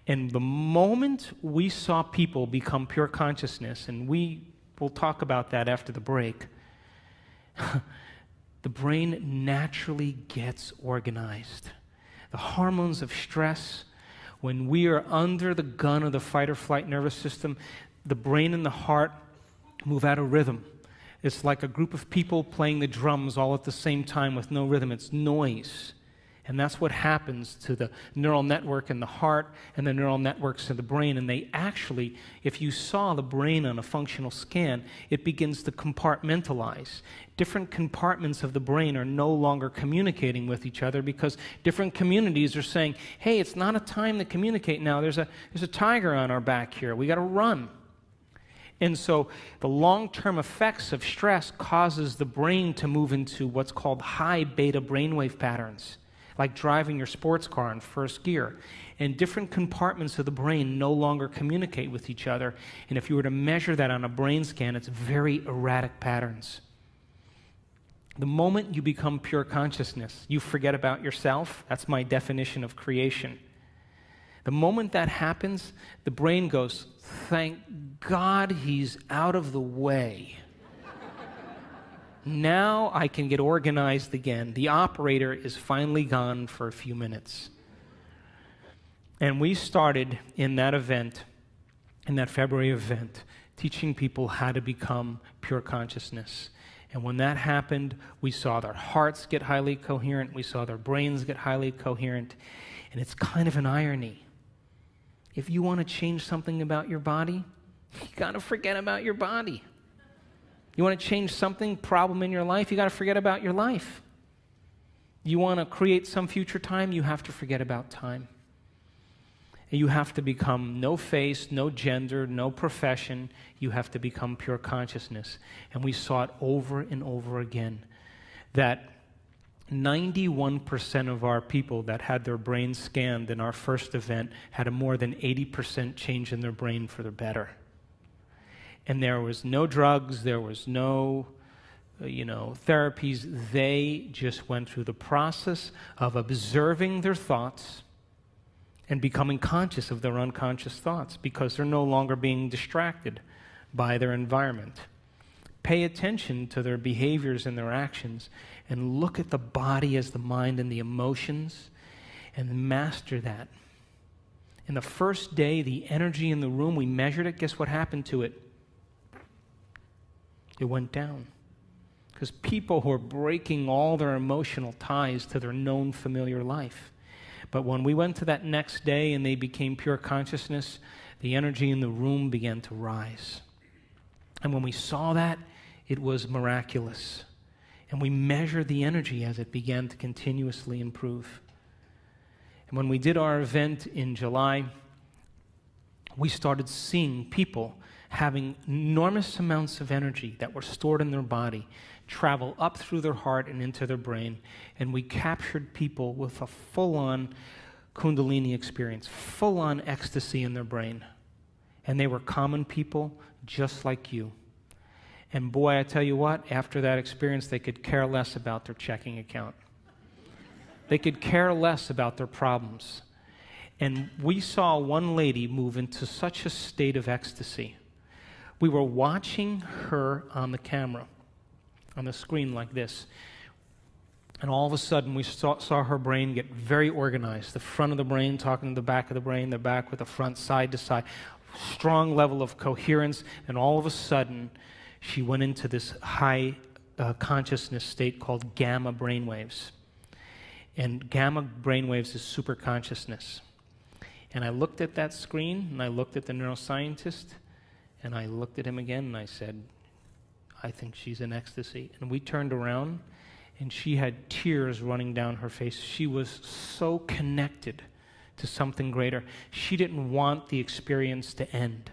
And the moment we saw people become pure consciousness, and we will talk about that after the break, the brain naturally gets organized. The hormones of stress, when we are under the gun of the fight or flight nervous system, the brain and the heart move out of rhythm. It's like a group of people playing the drums all at the same time with no rhythm. It's noise. And that's what happens to the neural network in the heart and the neural networks in the brain. And they actually, if you saw the brain on a functional scan, it begins to compartmentalize. Different compartments of the brain are no longer communicating with each other because different communities are saying, hey, it's not a time to communicate now. There's a tiger on our back here. We got to run. And so the long-term effects of stress causes the brain to move into what's called high beta brainwave patterns, like driving your sports car in first gear. And different compartments of the brain no longer communicate with each other. And if you were to measure that on a brain scan, it's very erratic patterns. The moment you become pure consciousness, you forget about yourself. That's my definition of creation. The moment that happens, the brain goes, thank God he's out of the way. Now I can get organized again. The operator is finally gone for a few minutes. And we started in that event, in that February event, teaching people how to become pure consciousness. And when that happened, we saw their hearts get highly coherent. We saw their brains get highly coherent. And it's kind of an irony. If you want to change something about your body, you got to forget about your body. You want to change something, problem in your life, you got to forget about your life. You want to create some future time, you have to forget about time. And you have to become no face, no gender, no profession. You have to become pure consciousness. And we saw it over and over again that 91% of our people that had their brains scanned in our first event had a more than 80% change in their brain for the better. And there was no drugs, there was no, therapies. They just went through the process of observing their thoughts and becoming conscious of their unconscious thoughts because they're no longer being distracted by their environment. Pay attention to their behaviors and their actions and look at the body as the mind and the emotions and master that. In the first day, the energy in the room, we measured it. Guess what happened to it? It went down. Because people were breaking all their emotional ties to their known familiar life. But when we went to that next day and they became pure consciousness, the energy in the room began to rise. And when we saw that, it was miraculous. And we measured the energy as it began to continuously improve. And when we did our event in July, we started seeing people having enormous amounts of energy that were stored in their body travel up through their heart and into their brain. And we captured people with a full-on Kundalini experience, full-on ecstasy in their brain. And they were common people just like you. And boy, I tell you what, after that experience, they could care less about their checking account. They could care less about their problems. And we saw one lady move into such a state of ecstasy. We were watching her on the camera, on the screen like this. And all of a sudden, we saw her brain get very organized. The front of the brain talking to the back of the brain, the back with the front, side to side. Strong level of coherence. And all of a sudden, she went into this high consciousness state called gamma brainwaves. And gamma brainwaves is super consciousness. And I looked at that screen, and I looked at the neuroscientist, and I looked at him again, and I said, I think she's in ecstasy. And we turned around, and she had tears running down her face. She was so connected to something greater. She didn't want the experience to end.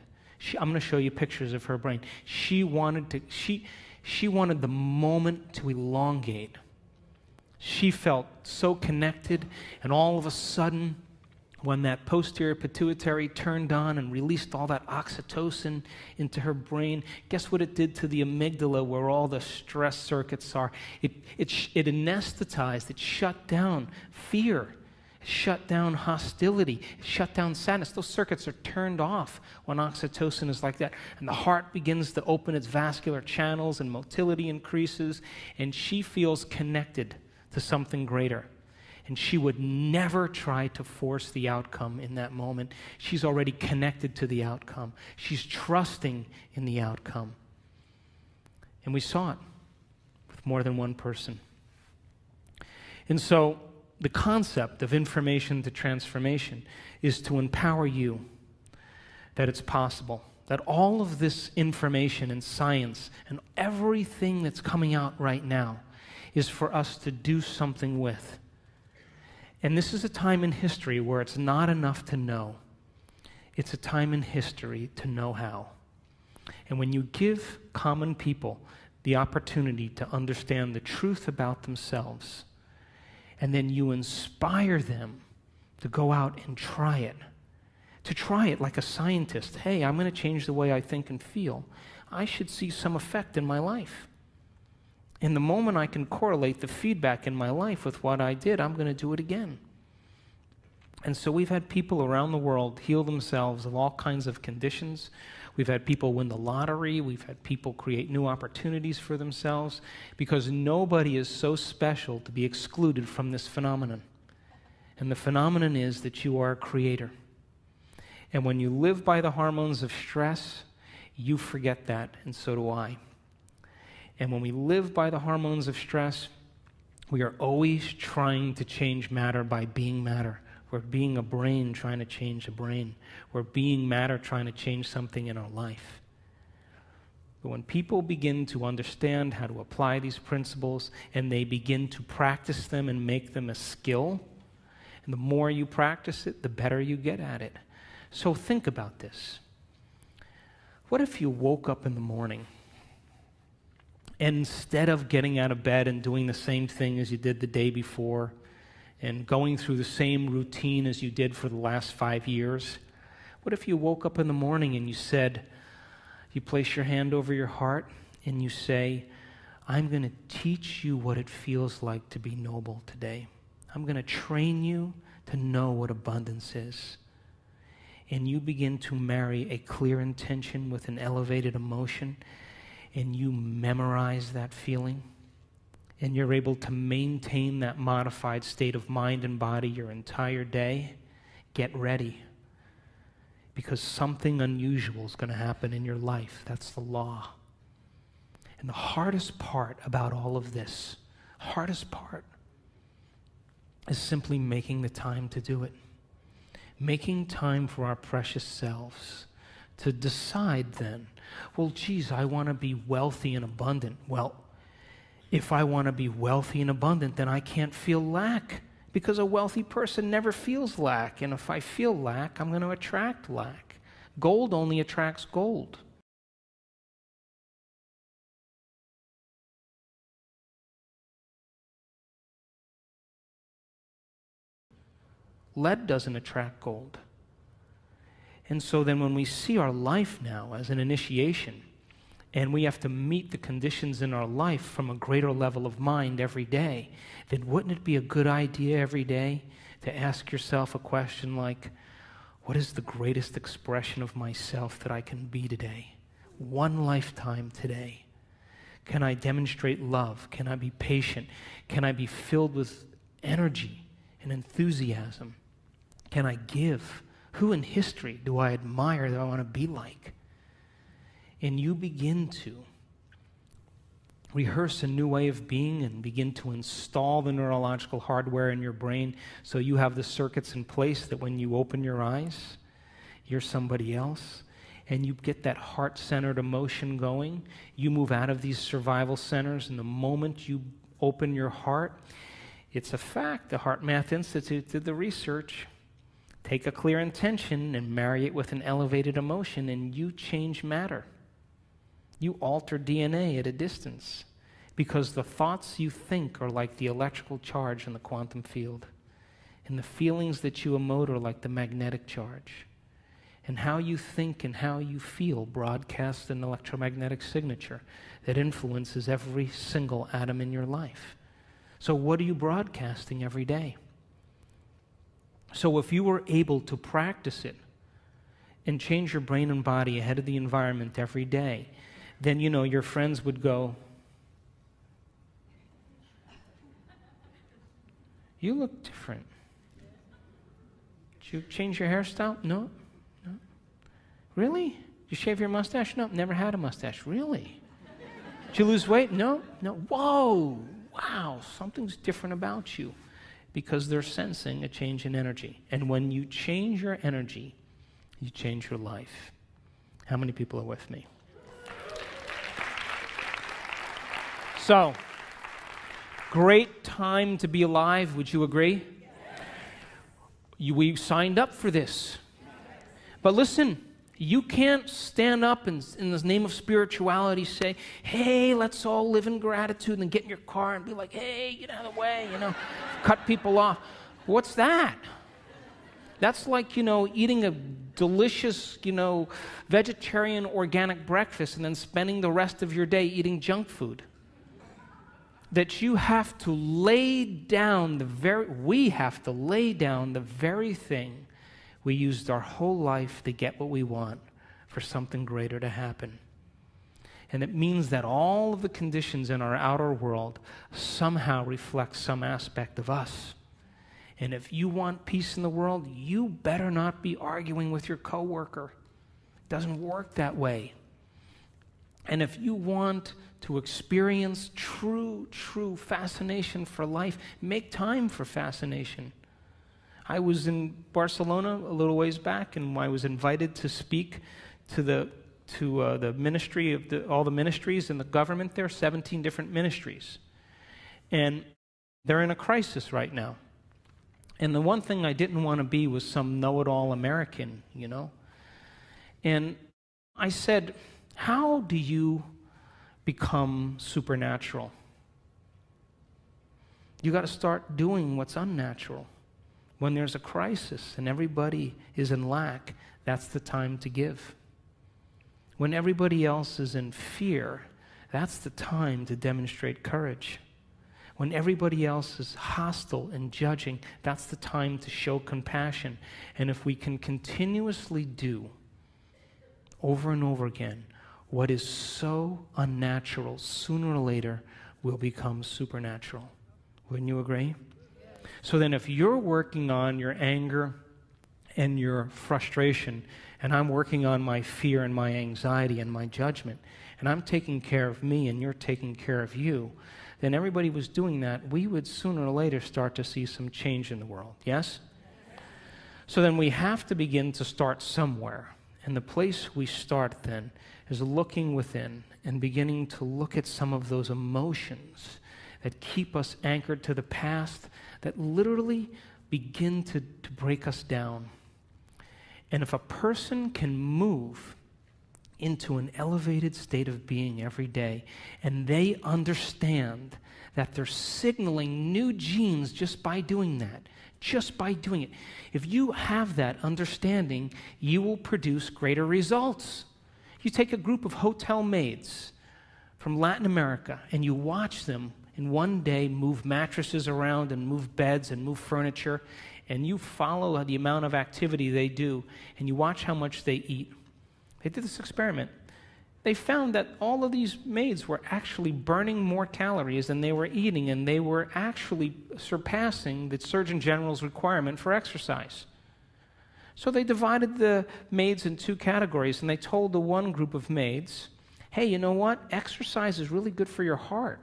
I'm going to show you pictures of her brain. She wanted the moment to elongate. She felt so connected, and all of a sudden, when that posterior pituitary turned on and released all that oxytocin into her brain, guess what it did to the amygdala where all the stress circuits are? It anesthetized, it shut down fear, it shut down hostility, it shut down sadness. Those circuits are turned off when oxytocin is like that. And the heart begins to open its vascular channels and motility increases, and she feels connected to something greater. And she would never try to force the outcome in that moment. She's already connected to the outcome. She's trusting in the outcome. And we saw it with more than one person. And so the concept of information to transformation is to empower you that it's possible, that all of this information and science and everything that's coming out right now is for us to do something with. And this is a time in history where it's not enough to know. It's a time in history to know how. And when you give common people the opportunity to understand the truth about themselves, and then you inspire them to go out and try it, to try it like a scientist. Hey, I'm going to change the way I think and feel. I should see some effect in my life. And the moment I can correlate the feedback in my life with what I did, I'm going to do it again. And so we've had people around the world heal themselves of all kinds of conditions. We've had people win the lottery. We've had people create new opportunities for themselves, because nobody is so special to be excluded from this phenomenon. And the phenomenon is that you are a creator. And when you live by the hormones of stress, you forget that, and so do I. And when we live by the hormones of stress, we are always trying to change matter by being matter. We're being a brain trying to change a brain. We're being matter trying to change something in our life. But when people begin to understand how to apply these principles and they begin to practice them and make them a skill, and the more you practice it, the better you get at it. So think about this. What if you woke up in the morning and instead of getting out of bed and doing the same thing as you did the day before and going through the same routine as you did for the last 5 years, what if you woke up in the morning and you said, you place your hand over your heart and you say, I'm going to teach you what it feels like to be noble today. I'm going to train you to know what abundance is. And you begin to marry a clear intention with an elevated emotion, and you memorize that feeling, and you're able to maintain that modified state of mind and body your entire day. Get ready, because something unusual is going to happen in your life. That's the law. And the hardest part about all of this, hardest part, is simply making the time to do it. Making time for our precious selves to decide then, well, geez, I want to be wealthy and abundant. Well, if I want to be wealthy and abundant, then I can't feel lack, because a wealthy person never feels lack. And if I feel lack, I'm going to attract lack. Gold only attracts gold. Lead doesn't attract gold. And so then when we see our life now as an initiation, and we have to meet the conditions in our life from a greater level of mind every day, then wouldn't it be a good idea every day to ask yourself a question like, what is the greatest expression of myself that I can be today? One lifetime today. Can I demonstrate love? Can I be patient? Can I be filled with energy and enthusiasm? Can I give? Who in history do I admire that I want to be like? And you begin to rehearse a new way of being and begin to install the neurological hardware in your brain so you have the circuits in place that when you open your eyes, you're somebody else. And you get that heart-centered emotion going. You move out of these survival centers, and the moment you open your heart, it's a fact. The Heart Math Institute did the research. Take a clear intention and marry it with an elevated emotion, and you change matter. You alter DNA at a distance, because the thoughts you think are like the electrical charge in the quantum field, and the feelings that you emote are like the magnetic charge. And how you think and how you feel broadcasts an electromagnetic signature that influences every single atom in your life. So what are you broadcasting every day? So if you were able to practice it and change your brain and body ahead of the environment every day, then, you know, your friends would go, you look different. Did you change your hairstyle? No. No. Really? Did you shave your mustache? No, never had a mustache. Really? Did you lose weight? No. No. Whoa. Wow, something's different about you. because they're sensing a change in energy. And when you change your energy, you change your life. How many people are with me? So, great time to be alive, would you agree? We signed up for this. But listen, you can't stand up and in the name of spirituality say, hey, let's all live in gratitude, and get in your car and be like, hey, get out of the way, cut people off. What's that? That's like, eating a delicious, vegetarian organic breakfast and then spending the rest of your day eating junk food. That you have to lay down we have to lay down the very thing we used our whole life to get what we want for something greater to happen. And it means that all of the conditions in our outer world somehow reflect some aspect of us. And if you want peace in the world, you better not be arguing with your coworker. It doesn't work that way. And if you want to experience true fascination for life, make time for fascination. I was in Barcelona a little ways back, and I was invited to speak to the ministry of all the ministries in the government there, 17 different ministries. And they're in a crisis right now. And the one thing I didn't want to be was some know-it-all American, And I said, how do you become supernatural? You got to start doing what's unnatural. When there's a crisis and everybody is in lack, that's the time to give. When everybody else is in fear, that's the time to demonstrate courage. When everybody else is hostile and judging, that's the time to show compassion. And if we can continuously do over and over again what is so unnatural, sooner or later will become supernatural. Wouldn't you agree? So then if you're working on your anger and your frustration, and I'm working on my fear and my anxiety and my judgment, and I'm taking care of me and you're taking care of you, then everybody was doing that, we would sooner or later start to see some change in the world. Yes? So then we have to begin to start somewhere. And the place we start then is looking within and beginning to look at some of those emotions that keep us anchored to the past, that literally begin to break us down. And if a person can move into an elevated state of being every day, and they understand that they're signaling new genes just by doing that, just by doing it. If you have that understanding, you will produce greater results. You take a group of hotel maids from Latin America, and you watch them in one day move mattresses around and move beds and move furniture, and you follow the amount of activity they do, and you watch how much they eat. They did this experiment. They found that all of these maids were actually burning more calories than they were eating, and they were actually surpassing the Surgeon General's requirement for exercise. So they divided the maids in two categories, and they told the one group of maids, hey, you know what? Exercise is really good for your heart.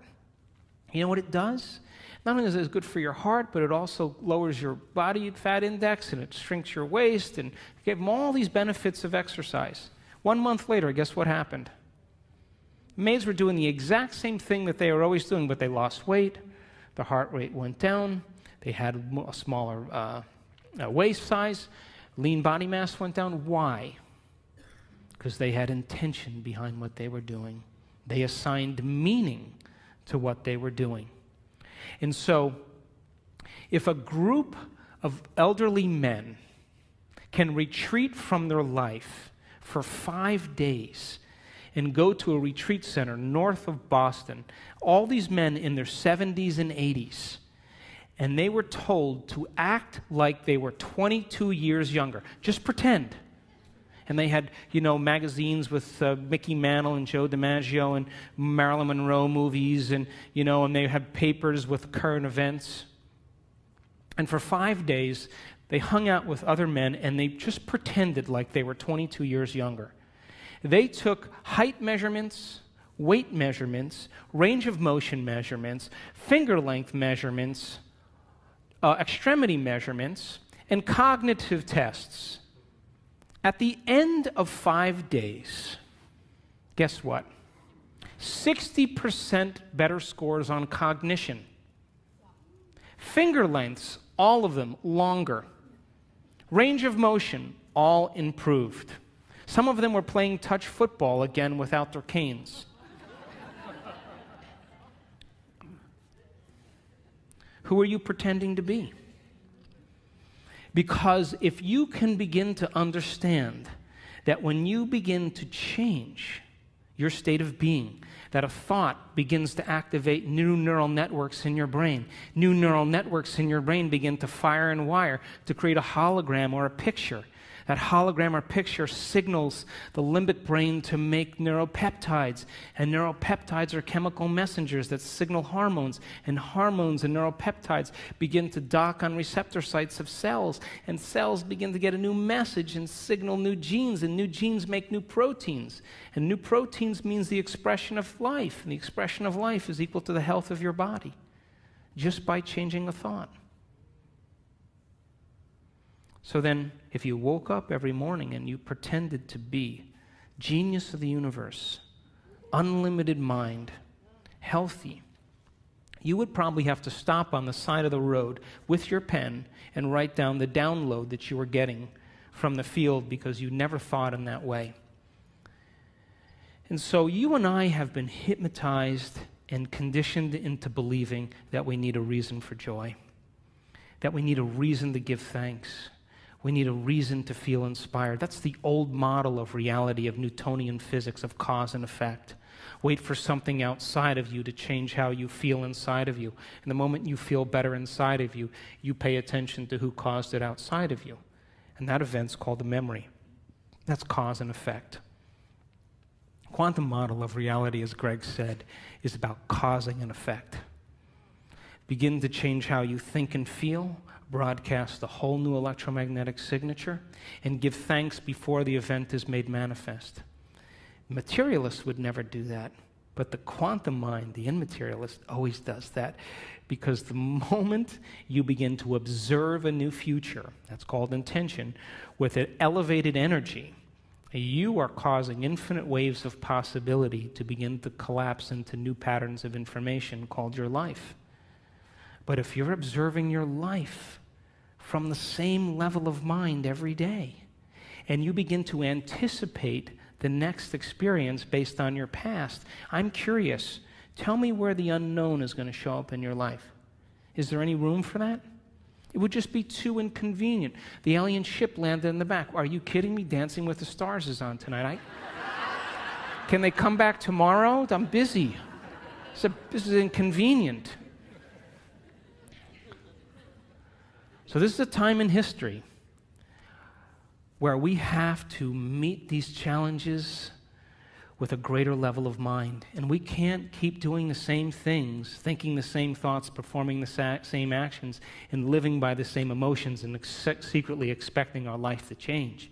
You know what it does? Not only is it good for your heart, but it also lowers your body fat index, and it shrinks your waist, and gave them all these benefits of exercise. 1 month later, guess what happened? Maids were doing the exact same thing that they were always doing, but they lost weight, their heart rate went down, they had a smaller waist size, lean body mass went down. Why? Because they had intention behind what they were doing. They assigned meaning to what they were doing. And so, if a group of elderly men can retreat from their life for 5 days and go to a retreat center north of Boston, all these men in their 70s and 80s, and they were told to act like they were 22 years younger. Just pretend. And they had, magazines with Mickey Mantle and Joe DiMaggio and Marilyn Monroe movies, and, and they had papers with current events. And for 5 days, they hung out with other men, and they just pretended like they were 22 years younger. They took height measurements, weight measurements, range of motion measurements, finger length measurements, extremity measurements, and cognitive tests. At the end of 5 days, guess what? 60% better scores on cognition. Finger lengths, all of them longer. Range of motion, all improved. Some of them were playing touch football again without their canes. Who are you pretending to be? Because if you can begin to understand that when you begin to change your state of being, that a thought begins to activate new neural networks in your brain. New neural networks in your brain begin to fire and wire to create a hologram or a picture. That hologram or picture signals the limbic brain to make neuropeptides, and neuropeptides are chemical messengers that signal hormones, and hormones and neuropeptides begin to dock on receptor sites of cells, and cells begin to get a new message and signal new genes, and new genes make new proteins, and new proteins means the expression of life, and the expression of life is equal to the health of your body, just by changing a thought. So then, if you woke up every morning and you pretended to be genius of the universe, unlimited mind, healthy, you would probably have to stop on the side of the road with your pen and write down the download that you were getting from the field because you never thought in that way. And so you and I have been hypnotized and conditioned into believing that we need a reason for joy, that we need a reason to give thanks. We need a reason to feel inspired. That's the old model of reality, of Newtonian physics, of cause and effect. Wait for something outside of you to change how you feel inside of you. And the moment you feel better inside of you, you pay attention to who caused it outside of you. And that event's called a memory. That's cause and effect. Quantum model of reality, as Greg said, is about causing an effect. Begin to change how you think and feel, broadcast a whole new electromagnetic signature, and give thanks before the event is made manifest. Materialists would never do that, but the quantum mind, the immaterialist, always does that, because the moment you begin to observe a new future, that's called intention, with an elevated energy, you are causing infinite waves of possibility to begin to collapse into new patterns of information called your life. But if you're observing your life from the same level of mind every day, and you begin to anticipate the next experience based on your past, I'm curious, tell me where the unknown is going to show up in your life. Is there any room for that? It would just be too inconvenient. The alien ship landed in the back. Are you kidding me? Dancing with the Stars is on tonight. Can they come back tomorrow? I'm busy. This is inconvenient. So this is a time in history where we have to meet these challenges with a greater level of mind. And we can't keep doing the same things, thinking the same thoughts, performing the same actions, and living by the same emotions and secretly expecting our life to change.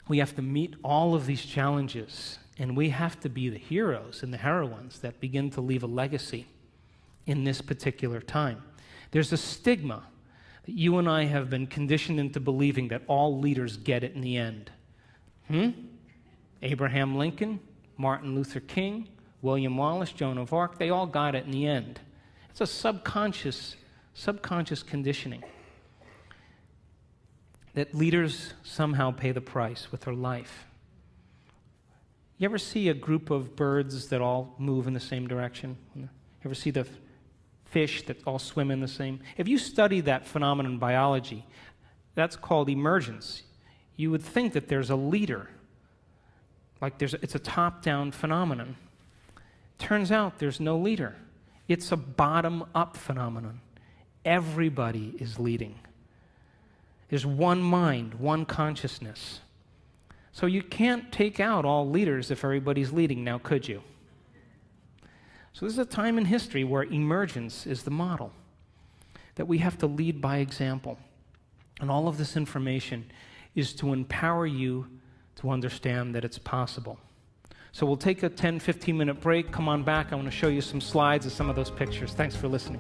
We have to meet all of these challenges, and we have to be the heroes and the heroines that begin to leave a legacy in this particular time. There's a stigma that you and I have been conditioned into believing that all leaders get it in the end. Abraham Lincoln, Martin Luther King, William Wallace, Joan of Arc, they all got it in the end. It's a subconscious conditioning that leaders somehow pay the price with their life. You ever see a group of birds that all move in the same direction? You ever see the fish that all swim in the same? If you study that phenomenon in biology, that's called emergence. You would think that there's a leader, like it's a top-down phenomenon. Turns out there's no leader. It's a bottom-up phenomenon. Everybody is leading. There's one mind, one consciousness. So you can't take out all leaders if everybody's leading now, could you? So this is a time in history where emergence is the model, that we have to lead by example. And all of this information is to empower you to understand that it's possible. So we'll take a 10, 15-minute break. Come on back. I want to show you some slides of some of those pictures. Thanks for listening.